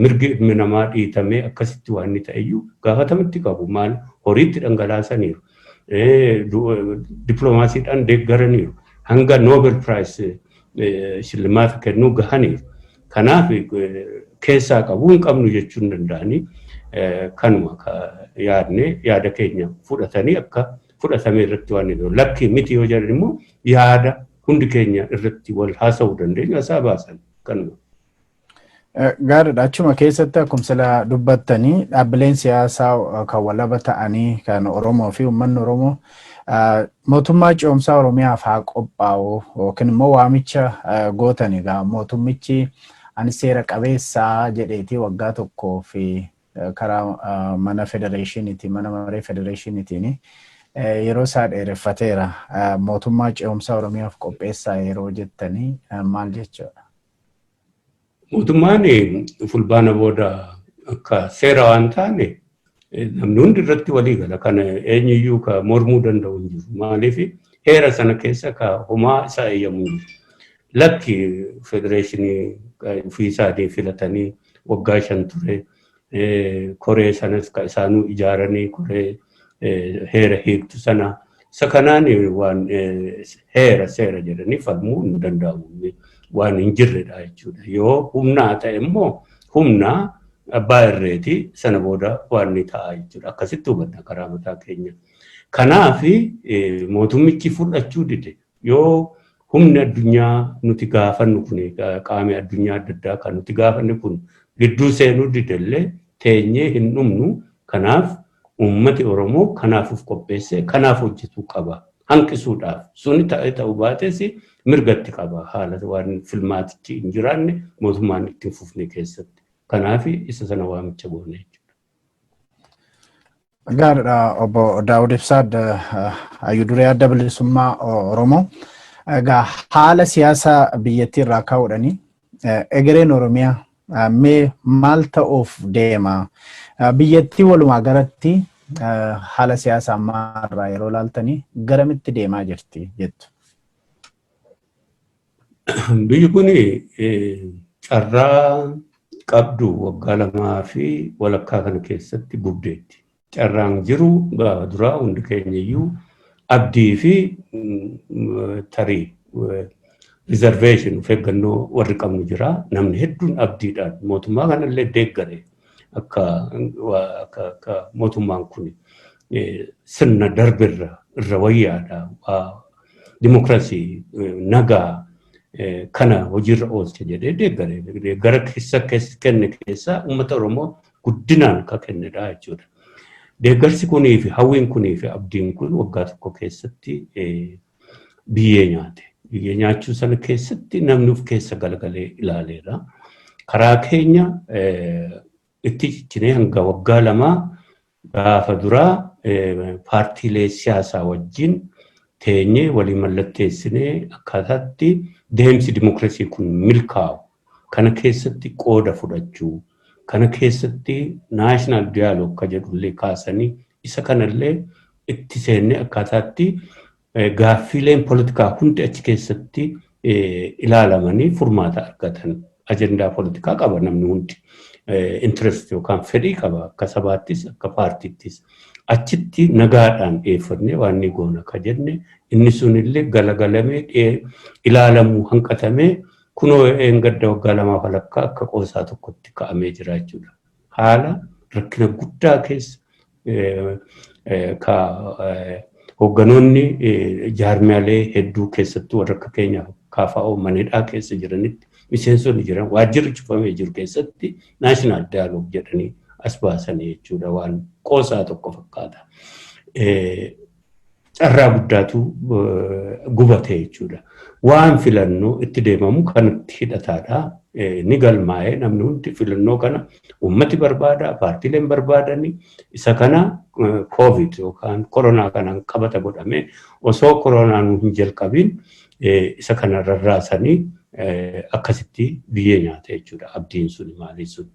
Mirgi ilmi namaa dhiitamee akkasitti waan ni ta'eyyuu gaafatamatti qabu. Maal horiitti dhangalaasaniiru. Diplomaasiidhaan deeggaraniiru. Hanga Nobel Prize shillimaata kennuu gahaniiru. Kanaaf keessaa qabuu hin qabnu jechuun danda'anii kanuma yaadne yaada keenya fudhatanii akka fudhatame irratti waan jiru. Lakki miti yoo jedhan immoo yaada hundi keenya irratti wal haasa'uu dandeenyu hasaa baasan kanuma. Gaariidha. Achuma keessatti akkuma sila dubbattanii dhaabbileen siyaasaa kan walaba ta'anii kan Oromoo fi uummanni Oromoo mootummaa ce'umsaa Oromiyaaf haa qophaa'u yookiin immoo waamicha gootani egaa mootummichi ani seera qabeessaa jedheetii waggaa tokkoo fi karaa mana federeeshiniitiin mana maree federeeshiniitiin yeroo isaa dheereffateera. Mootummaa ce'umsaa Oromiyaaf qopheessaa yeroo jettanii maal jechuudha? Mootummaan fulbaana booda akka seera waan taane namni hundi irratti walii gala kana eenyuyyuu ka mormuu danda'u hin jiru. Maaliif heera sana keessa ka homaa isaa eeyyamu hin jiru. Lakki federeeshinii ofiisaatii filatanii waggaa 5 ture koree sanas ka isaanuu ijaaranii koree heera hiiktu sana isa kanaan waan heera seera jedhanii falmuu hin danda'amu waan hin jirredha jechuudha. Yoo humnaa ta'e immoo humnaa abbaa irreeti sana booda waan ni ta'a jechuudha. Akkasitti hubanna karaa mataa keenya. Kanaaf mootummichi fudhachuu dide yoo humni addunyaa nuti gaafannu kun qaamni addunyaa adda addaa kan nuti gaafannu kun gidduu seenuu didellee teenyee hin dhumnu. Kanaaf ummati Oromoo kanaafuuf qopheesse kanaaf hojjetuu qaba. Hanqisuudhaaf suni ta'uu baates mirgatti qaba. Haala waan filmaatichi hin jiraanne mootummaan itti fufne keessatti. Kanaaf isa sana waamicha goone jechuudha. Gaariidha obbo Daawud Ibsaa hayyuu duree adda bilisummaa Oromoo. Egaa haala siyaasaa biyyattii irraa ka'uudhaani egereen Oromiyaa mee maal ta'uuf deema? Biyyattii walumaa galatti haala siyaasaa ammaa irraa yeroo ilaaltanii garamitti deemaa jirti jettu? Biyyi kun carraa qabdu waggaa 2 fi walakkaa kana keessatti gubdeetti. Carraan jiru gaafa duraa hundi keenyayyuu abdii fi tarii reservation of eeggannoo warri qabnu jira. Namni hedduun abdiidhaan mootummaa kanallee deeggare akka mootummaan kun sirna darbirra irra wayyaadha. Dimokiraasii nagaa kana hojiirra oolche jedhee deeggare. Gara kenne keessa uummata Oromoo guddinaan ka kennedha jechuudha. Deeggarsi kunii fi hawwiin kunii fi abdiin kun waggaa tokko keessatti biyyee nyaate. Biyyee nyaachuu sana keessatti namni of keessa galagalee ilaaleera. Karaa keenya itti ciccinee hanga waggaa 2 gaafa duraa paartiilee siyaasaa wajjin teenyee walii mallatteessinee akkaataatti deemsi dimokiraasii kun milkaa'u kana keessatti qooda fudhachuu kana keessatti naashinaal diyaaloog ka jedhullee kaasanii isa kanallee itti seennee akkaataatti gaaffiileen politikaa hundi achi keessatti ilaalamanii furmaata argatan. Ajendaa politikaa qaba namni hundi interest yookaan fedhii qaba akka sabaattis akka paartiittis. Achitti nagaadhaan dhiyeeffannee waan ni goona ka jenne inni sunillee galagalamee ilaalamuu hanqatamee kunoo gadda waggaa 2 walakkaa akka qoosaa tokkotti ka'amee jira jechuudha. Haala rakkina guddaa keessa hogganoonni jaarmiyaalee hedduu keessattuu warra akka keenyaaf KFO manedhaa keessa jiranitti miseensonni jiran waajjirri cufamee jiru keessatti naashinaal daayaloog jedhanii as baasanii jechuudha waan qoosaa tokko fakkaata. Carraa guddaatu gubate jechuudha. Waan filannoo itti deemamu kanatti hidhataadha. Ni galmaa'ee namni hundi filannoo kana ummati barbaada, paartiileen barbaadani. Isa kana COVID yookaan koronaa kanaan qabata godhame osoo koronaan hin jalqabin isa kana rarraasanii akkasitti biyyee nyaate jechuudha. Abdiin sun maali sun?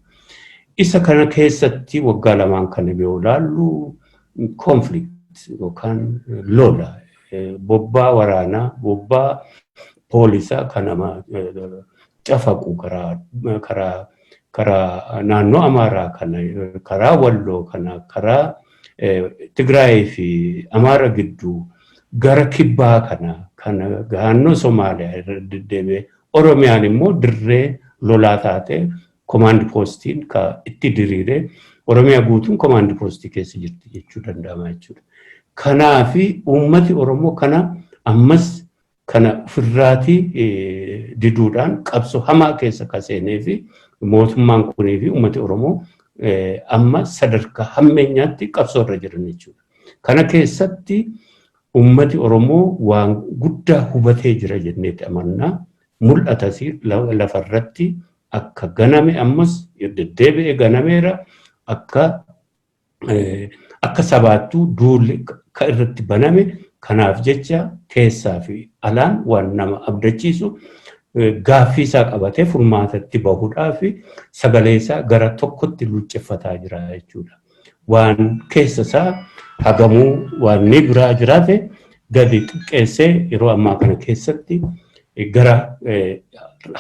Isa kana keessatti waggaa 2 kana yoo ilaallu conflict yookaan lola bobbaa waraanaa bobbaa poolisaa kanama cafaqu karaa naannoo Amaaraa kana karaa Walloo kana karaa Tigraay fi Amaara gidduu gara kibbaa kana naannoo Somaaliyaa irra deddeebi'ee Oromiyaan immoo dirree lolaa taate command postiin ka itti diriire Oromiyaa guutuun command postii keessa jirti jechuu danda'ama jechuudha. Kanaafi uummati Oromoo kana ammas kana ofirraatii diduudhaan qabsoo hamaa keessa kaseenee fi mootummaan kunii fi uummati Oromoo amma sadarkaa hammeenyaatti qabsoo irra jiran jechuudha. Kana keessatti uummati Oromoo waan guddaa hubatee jira jenneetti amannaa mul'atas lafarratti akka ganame ammas deddeebi'ee ganameera akka sabaattuu duulli ka irratti baname kanaaf jecha keessaa fi alaan waan nama abdachiisu gaaffii isaa qabatee furmaatatti bahuudhaa fi sagalee isaa gara tokkotti luucceffataa jira jechuudha. waan keessa isaa hagamuu waan ni biraa jiraate gadi xiqqeessee yeroo ammaa kana keessatti gara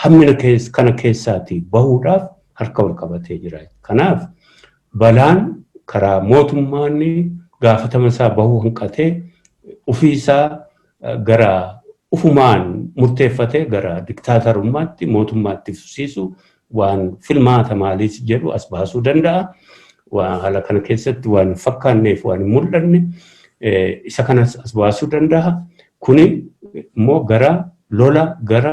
hammina kana keessaati bahuudhaaf harka wal qabatee jira. Kanaaf balaan karaa mootummaan gaafatama isaa bahuu hanqatee ofiisaa gara ufumaan murteeffatee gara diktaatarummaatti mootummaatti fufsiisu waan filmaata maaliis jedhu as baasuu danda'a. Waan haala kana keessatti waan fakkaanneef waan mul'anne isa kanas as baasuu danda'a. Kuni immoo gara lola gara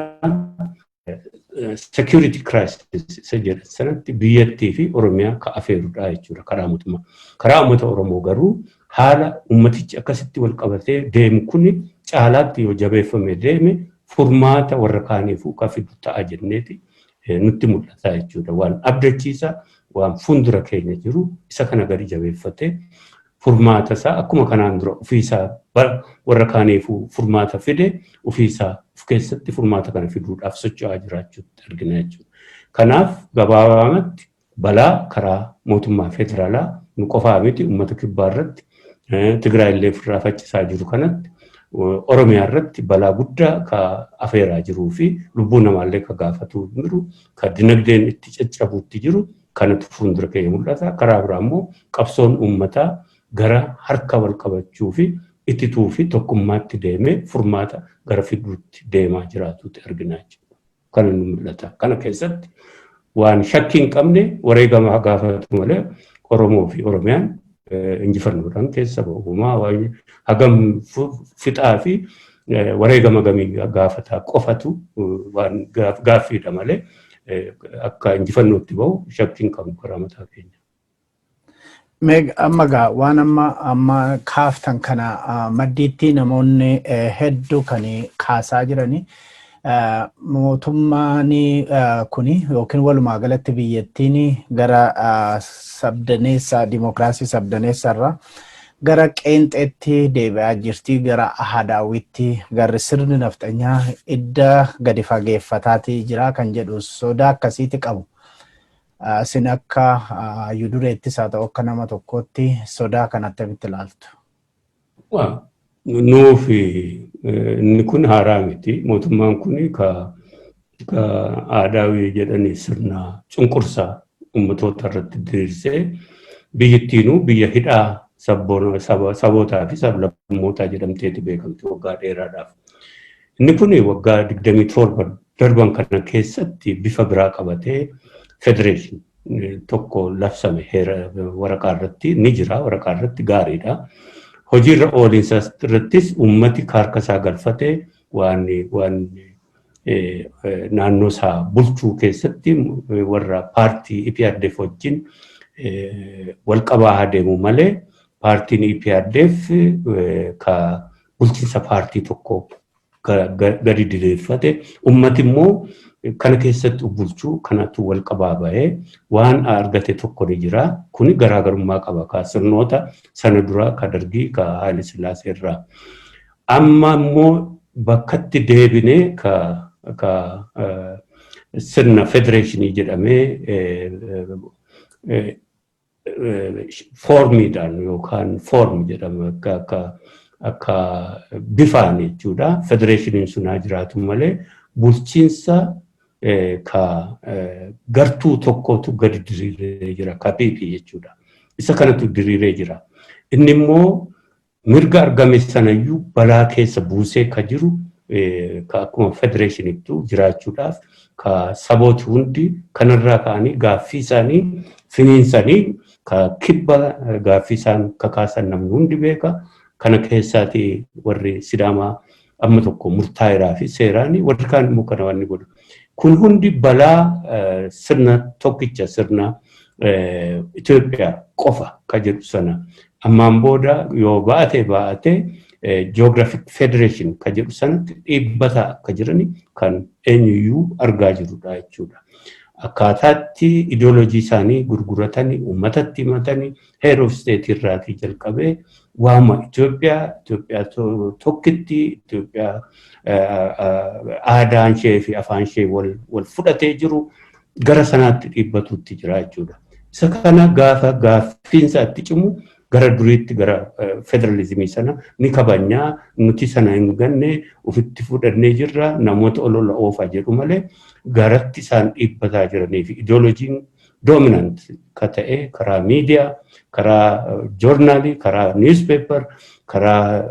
security crisis isa jedhan sanatti biyyattii fi Oromiyaa ka afeerudha jechuudha karaa mootummaa. Karaa uummata Oromoo garuu haala ummatichi akkasitti wal qabatee deemu kuni caalaatti yoo jabeeffame deeme furmaata warra kaaniifuu ka fidu ta'a jenneeti nutti mul'ata jechuudha. Waan abdachiisa waan fuuldura keenya jiru isa kana gadi jabeeffatee furmaata isaa akkuma kanaan dura ofiisaa warra kaaniifuu furmaata fide ofiisaa of keessatti furmaata kana fiduudhaaf socho'aa jiraachuutti argina jechuudha. Kanaaf gabaabumatti balaa karaa mootummaa federaalaa nu qofaa miti uummata kibbaa irratti Tigraay illee ofirraa faccisaa jiru kanatti Oromiyaa irratti balaa guddaa ka afeeraa jiruu fi lubbuu namaallee ka gaafatuu jiru ka dinagdeen itti caccabuutti jiru kanatu fuuldura keenya mul'ata. Karaa biraa immoo qabsoon uummataa gara harka wal qabachuu fi ittituu fi tokkummaatti deemee furmaata gara fiduutti deemaa jiraatuutti arginaa jechuudha. Kana nu mul'ata. Kana keessatti waan shakkii hin qabne wareegama gaafatu malee Oromoo fi Oromiyaan injifannoodhaan keessa bahumaa waan hagam fixaa fi wareegama gamii gaafataa qofatu waan gaaffiidha malee akka injifannootti bahu shakkii hin qabnu karaa mataa keenya. Amma waan amma kaaftan kana maddiitti namoonni hedduu kan kaasaa jirani mootummaan kuni yookiin walumaa galatti biyyattiin gara sabdaneessa dimokiraasii sabdaneessarra gara qeenxeetti deebi'aa jirti gara ahadaawwitti gara sirni nafxanyaa idda gadi fageeffataati jira kan jedhu sodaa akkasiiti qabu. Sin akka yudureettis haa ta'u akka nama tokkootti sodaa kan attamitti ilaaltu? Nuufi inni kun haaraa miti. Mootummaan kun ka aadaawii jedhanii sirna cunqursaa uummatoota irratti diriirsee biyyattiinuu biyya hidhaa sabootaa fi sablammootaa jedhamteeti beekamti waggaa dheeraadhaaf. Inni kun waggaa 27 darban kana keessatti bifa biraa qabatee federation tokko labsame waraqaa irratti ni jira. Waraqaa irratti gaariidha. Hojiirra ooliinsa irrattis uummati harka isaa galfatee waan naannoo isaa bulchuu keessatti warra paartii EPRDF wajjin wal qabaa deemu malee paartiin EPRDF ka bulchiinsa paartii tokko gadi diriirfate uummati immoo kana keessatti bulchuu kanatu wal qabaa bahee waan argate tokko ni jira. Kuni garaagarummaa qaba ka sirnoota sana dura ka Dargii ka Haayile Sillaasee irraa. Amma immoo bakkatti deebinee ka sirna federeeshinii jedhamee foormiidhaan yookaan foorm jedhama akka bifaan jechuudha. Federeeshiniin sun haa jiraatu malee bulchiinsa ka gartuu tokkotu gadi diriiree jira ka PP jechuudha. Isa kanatu diriiree jira. Inni immoo mirga argame sanayyuu balaa keessa buusee ka jiru ka akkuma federeeshinittu jiraachuudhaaf ka sabooti hundi kanarraa ka'anii gaaffii isaanii finiinsanii ka kibba gaaffii isaan kakaasan namni hundi beeka. Kana keessaati warri Sidaamaa amma tokko murtaa'eeraa fi seeraanii warri kaan immoo kana waan godhu. Kun hundi balaa sirna tokkicha sirna Itoophiyaa qofa ka jedhu sana ammaan booda yoo baate geographic federation ka jedhu sanatti dhiibbata akka jirani kan eenyuyyuu argaa jirudha jechuudha. Akkaataatti ideoloojii isaanii gurguratanii uummatatti himatanii head of state irraatii jalqabee waama Itoophiyaa tokkitti Itoophiyaa aadaan ishee fi afaan ishee wal fudhatee jiru gara sanaatti dhiibbatuutti jira jechuudha. Isa kana gaaffiinsa itti cimu gara duriitti gara federalizimii sana ni kabanya nuti sana hin ganne ofitti fudhannee jirra namoota olola oofaa jedhu malee garatti isaan dhiibbataa jiranii fi ideoloojiin dominant ka ta'e karaa miidiyaa, karaa joornaalii, karaa niwuspeepar, karaa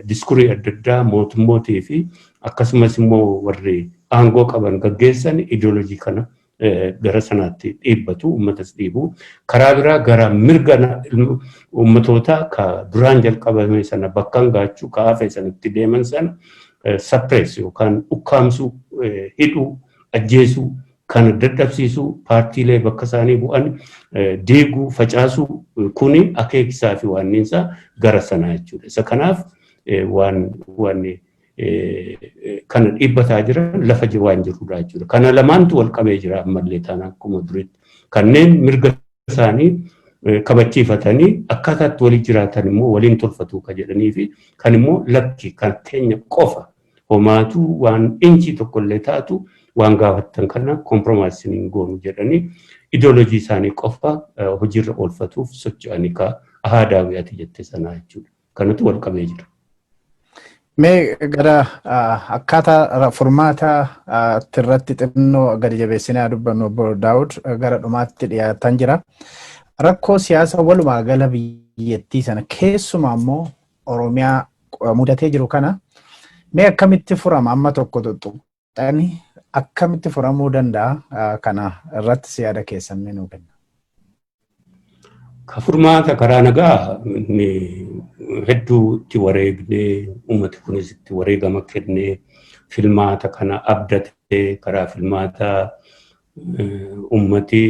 diskurii adda addaa mootummootii fi akkasumas immoo warri aangoo qaban gaggeessan ideoloojii kana gara sanaatti dhiibbatu uummatas dhiibu karaa biraa gara mirga uummatoota ka duraan jalqabame sana bakkaan gaachuu ka hafe sanatti deeman sana suppress yookaan ukkaamsuu hidhuu ajjeesuu kana dadhabsiisuu paartiilee bakka isaanii bu'an deeguu facaasuu kuni akeekisaa fi waanniinsa gara sanaa jechuudha. Isa kanaaf waan kana dhiibbataa jiran lafa waan jirudha jechuudha. Kana lamaantu wal qabee jira ammallee taana akkuma duriitti. Kanneen mirga isaanii kabachiifatanii akkaataatti waliin jiraatan immoo waliin tolfatu ka jedhanii fi kan immoo lakki kan keenya qofa homaatu waan inchi tokkollee taatu waan gaafattan kana komproomaayisiin goonu jedhanii ideoloojii isaanii qofa hojiirra oolfatuuf socho'anii ka aadaawiyati jette sanaa jechuudha. Kanatu wal qabee jira. Mee gara akkaataa furmaata irratti xinnoo gadi jabeessinee dubbannu obbo Daawud gara dhumaatti dhiyaatan jira. Rakkoo siyaasa walumaa gala biyyattii sana keessumaa immoo Oromiyaa mudatee jiru kana mee akkamitti furama amma tokko tuttuqxanii akkamitti furamuu danda'a kana irratti yaada keessan mee nuu kenna. Ka furmaata karaa nagaa hedduu itti wareegnee uummati kunis itti wareegama kennee filmaata kana abdatee karaa filmaata uummati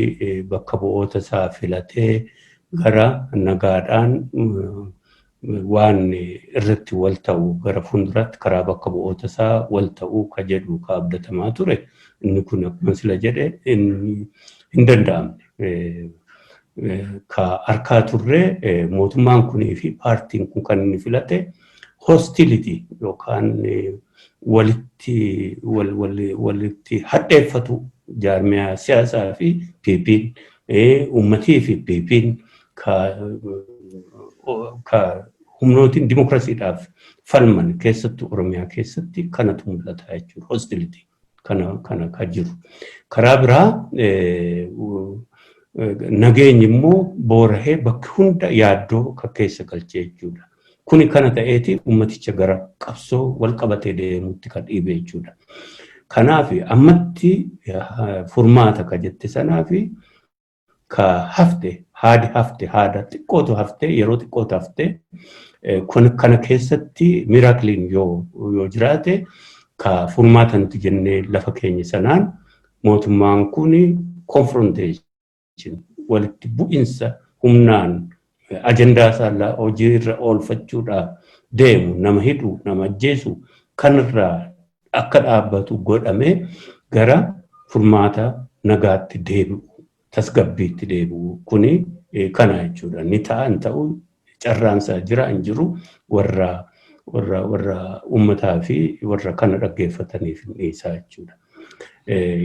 bakka bu'oota isaa filatee gara nagaadhaan waan irratti wal ta'u gara fuulduratti karaa bakka bu'oota isaa wal ta'uu ka jedhu ka abdatamaa ture inni kun akkuma sila jedhe hin danda'amne. Ka harkaa turre mootummaan kunii fi paartiin kun kan inni filate hostility yookaan walitti hadheeffatu jaarmiyaa siyaasaa fi PP'n uummatii fi PP'n ka humnootiin dimokiraasiidhaaf falman keessattuu Oromiyaa keessatti kanatu mul'ata jechuudha. Hostility kana ka jiru. Karaa biraa nageenyi immoo boorahee bakki hunda yaaddoo ka keessa galchee jechuudha. Kuni kana ta'eeti ummaticha gara qabsoo wal qabatee deemuutti kan dhiibe jechuudha. Kanaaf ammatti furmaata ka jette sanaafi ka hafte haada xiqqootu hafte yeroo xiqqootu hafte kana keessatti miraakiliin yoo jiraate ka furmaata nuti jennee lafa keenya sanaan mootummaan kuni confrontation walitti bu'insa humnaan ajandaa isaa hojiirra oolfachuudhaaf deemu nama hidhu nama ajjeesu kanarraa akka dhaabbatu godhame gara furmaata nagaatti deebi'u tasgabbiitti deebi'u kuni kana jechuudha. Ni ta'an ta'u carraansaa jira hin jiru warra uummataa fi warra kana dhaggeeffataniif dhiisaa jechuudha.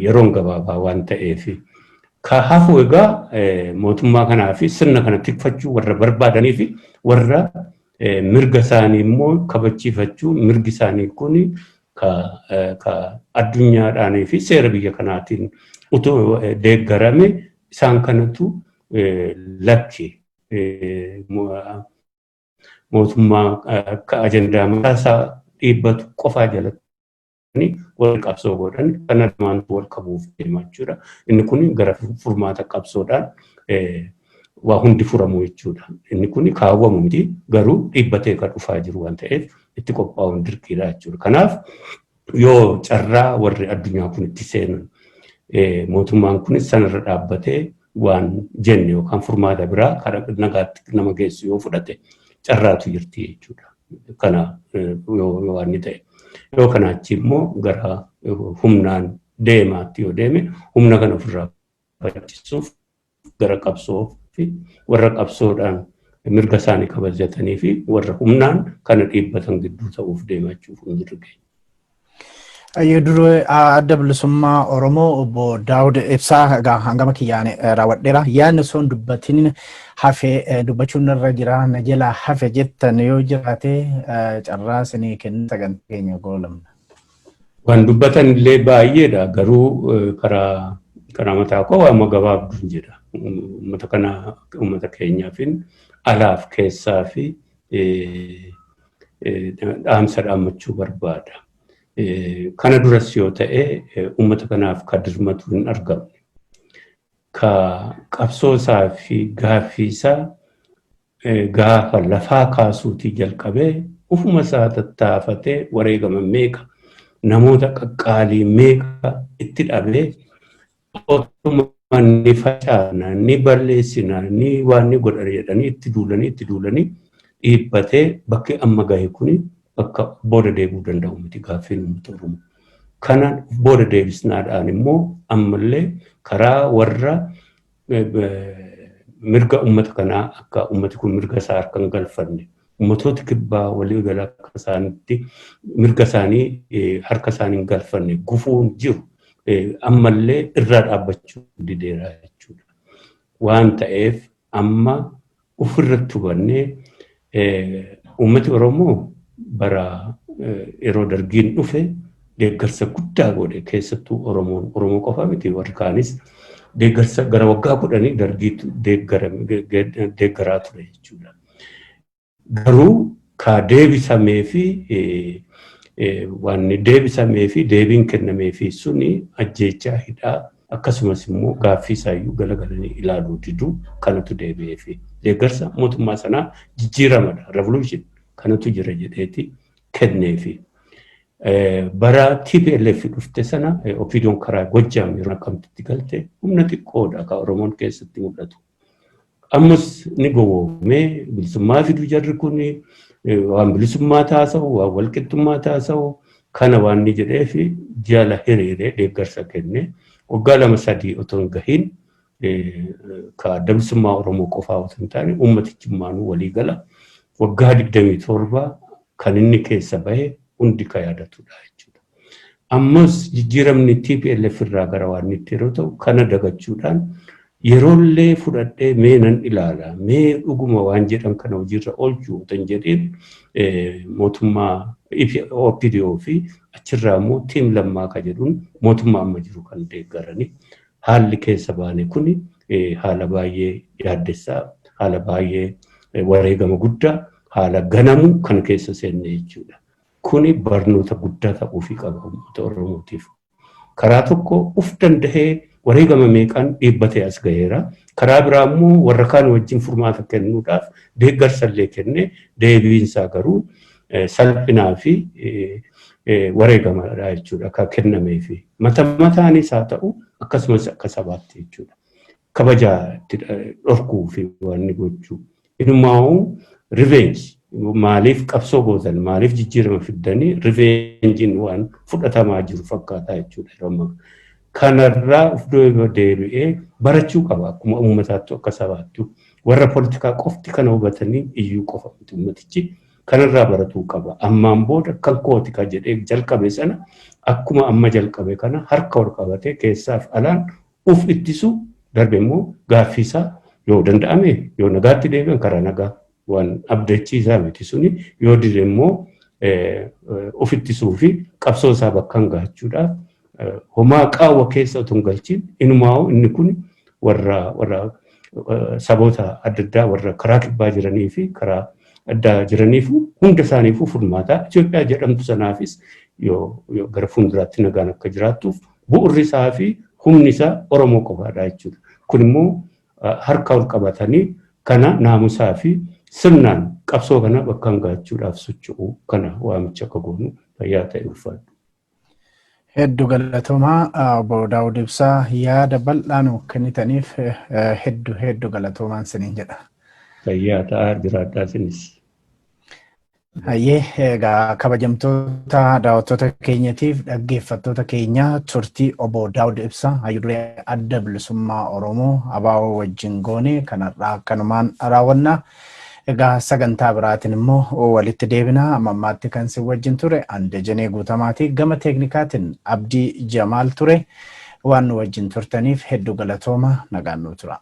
Yeroon gabaabaa waan ta'eef ka hafu egaa mootummaa kanaa fi sirna kana tikfachuu warra barbaadanii fi warra mirga isaanii immoo kabachiifachuu mirgi isaanii kuni ka addunyaadhaanii fi seera biyya kanaatiin utuu deeggarame isaan kanatu lakki mootummaa akka ajandaa mataasaa dhiibbatu qofaa jalatti wal qabsoo godhan kana lamaantu wal qabuuf deema jechuudha. Inni kun gara furmaata qabsoodhaan waa hundi furamu jechuudha. Inni kun kaawwamu miti garuu dhiibbatee kan dhufaa jiru waan ta'eef itti qophaa'uun dirqiidha jechuudha. Kanaaf yoo carraa warri addunyaa kun itti seenan mootummaan kun sanarra dhaabbatee waan jenne yookaan furmaata biraa karaa nagaatti nama geessu yoo fudhate carraatu jirti jechuudha. Kana yoo waan ni ta'e. Yoo kanaachi immoo gara humnaan deemaatti yoo deeme humna kana ofirraa barbaachiisuuf gara qabsoo fi warra qabsoodhaan mirga isaanii kabajatanii fi warra humnaan kana dhiibbatan gidduu ta'uuf deemachuuf hin jirre. Duru adda bilisummaa Oromoo obbo Daawud Ibsaa hangama kiyyaane raawwadheera. Yaadni sun dubbatiin hafee dubbachuun irra jira. Na jala hafe jettan yoo jiraate carraa isinii kennu sagantaa keenya goolamna. Waan dubbatan illee baay'eedha. Garuu karaa mataa koo waan gabaabduu jedha. Uummata keenyaafin alaaf keessaa fi dhaamsa dhaammachuu barbaada. Kana duras yoo ta'e uummata kanaaf ka dirmatu hin argamne. Ka qabsoosaa fi gaaffiisaa gaafa lafaa kaasuutii jalqabee ufuma isaa tattaafatee wareegama meeqa namoota qaqqaalii meeqa itti dhabee otuma ni facaana ni balleessina ni waan ni godhan jedhanii itti duulanii dhiibbatee bakki amma gahe kuni bakka booda deebi'uu danda'u miti gaaffiin uummata Oromoo. Kana booda deebisnaadhaan immoo ammallee karaa warra mirga uummata kanaa akka uummati kun mirga isaa harka hin galfanne ummatoota kibbaa walii galaa akka isaanitti mirga isaanii harka isaanii hin galfanne gufuun jiru ammallee irraa dhaabbachuu dideera jechuudha. Waan ta'eef amma ofirratti hubannee uummati Oromoo bara yeroo dargiin dhufe deeggarsa guddaa godhe keessattuu Oromoo qofa miti warri kaanis deeggarsa gara waggaa 10 dargiitu deeggaraa ture jechuudha. Garuu ka deebisamee fi waan deebisamee fi deebiin kennamee fi suni ajjeechaa hidhaa akkasumas immoo gaaffii isaayyuu galagalanii ilaaluu diduu kanatu deebi'ee fi deeggarsa mootummaa sanaa jijjiiramadha revolution kanatu jira jedheeti kenneefi. Bara TPLF dhufte sana opiidiyoon karaa Gojjaam yeroo Naqamtetti galte humna xiqqoodha ka Oromoon keessatti mul'atu. Ammas ni gowwoomee bilisummaa fiduu jarri kun waan bilisummaa taasa'u waan walqixxummaa taasa'u kana waan ni jedhee fi jala hiriiree deeggarsa kenne waggaa 2-3 otoo hin gahin ka bilisummaa Oromoo qofaa otoo hin taane ummatichummaanuu walii gala waggaa 27 kan inni keessa bahe hundi ka yaadatudha jechuudha. Ammas jijjiiramni TPLF irraa gara waan itti yeroo ta'u kana dagachuudhaan yeroollee fudhadhee mee nan ilaala mee dhuguma waan jedhan kana hojiirra oolchuu tan jedheen mootummaa OPDO fi achirraa immoo tiim lammaa ka jedhuun mootummaa amma jiru kan deeggaranii haalli keessa baane kuni haala baay'ee yaaddessaa haala baay'ee wareegama guddaa haala ganamu kan keessa seenne jechuudha. Kuni barnoota guddaa ta'uu fi qaba uummata Oromootiif. Karaa tokko uf danda'ee wareegama meeqaan dhiibbatee as gaheera. Karaa biraa immoo warra kaan wajjin furmaata kennuudhaaf deeggarsa illee kenne deebiinsaa garuu salphinaa fi wareegamaadha jechuudha kan kennamee fi mataanis haa ta'u akkasumas akka sabaatti jechuudha. Kabajaa itti dhorkuu fi waan gochuu. Inumaa'uu revenge maaliif qabsoo gootan maaliif jijjiirama fiddanii revengin waan fudhatamaa jiru fakkaataa jechuudha. Kanarraa of deebi'ee barachuu qaba akkuma uummataatti akka sabaatti warra politikaa qofti kana hubatanii iyyuu qofa miti uummatichi kanarraa baratuu qaba. Ammaan booda kan kooti ka jedhee jalqabe sana akkuma amma jalqabe kana harka ol qabatee keessaaf alaan uf ittisu darbe immoo gaaffiisaa yoo danda'ame yoo nagaatti deebi'an karaa nagaa waan abdachiisaa miti suni yoo dide immoo uf ittisuu fi qabsoo isaa bakkaan gahachuudhaaf homaa qaawwa keessa otoo hin galchiin inumaa'u inni kun warra saboota adda addaa warra karaa kibbaa jiranii fi karaa addaa jiraniif hunda isaaniifuu furmaataa Itoophiyaa jedhamtu sanaafis yoo gara fuulduraatti nagaan akka jiraattuuf bu'urri isaa fi humni isaa Oromoo qofaadha jechuudha. Kun immoo harka ol qabatanii kana naamusaa fi sirnaan qabsoo kana bakkaan gahachuudhaaf socho'uu kana waamicha akka goonu fayyaa ta'e ulfaadhu. Hedduu galatoomaa obbo Daawud Ibsaa yaada bal'aan kennitaniif hedduu galatoomaan siniin jedha. Fayyaa ta'aa jiraadhaa sinis. Hayyee egaa kabajamtoota daawwattoota keenyatiif dhaggeeffattoota keenya turtii obbo Daawud Ibsaa hayyuree adda bilisummaa Oromoo ABO wajjin goone kanarraa akkanumaan raawwanna. Egaa sagantaa biraatiin immoo walitti deebinaa ammaatti kan si wajjin ture Andejenee Guutamaatii gama teeknikaatiin Abdii Jamaal ture waan nu wajjin turtaniif hedduu galatooma nagaan nu tura.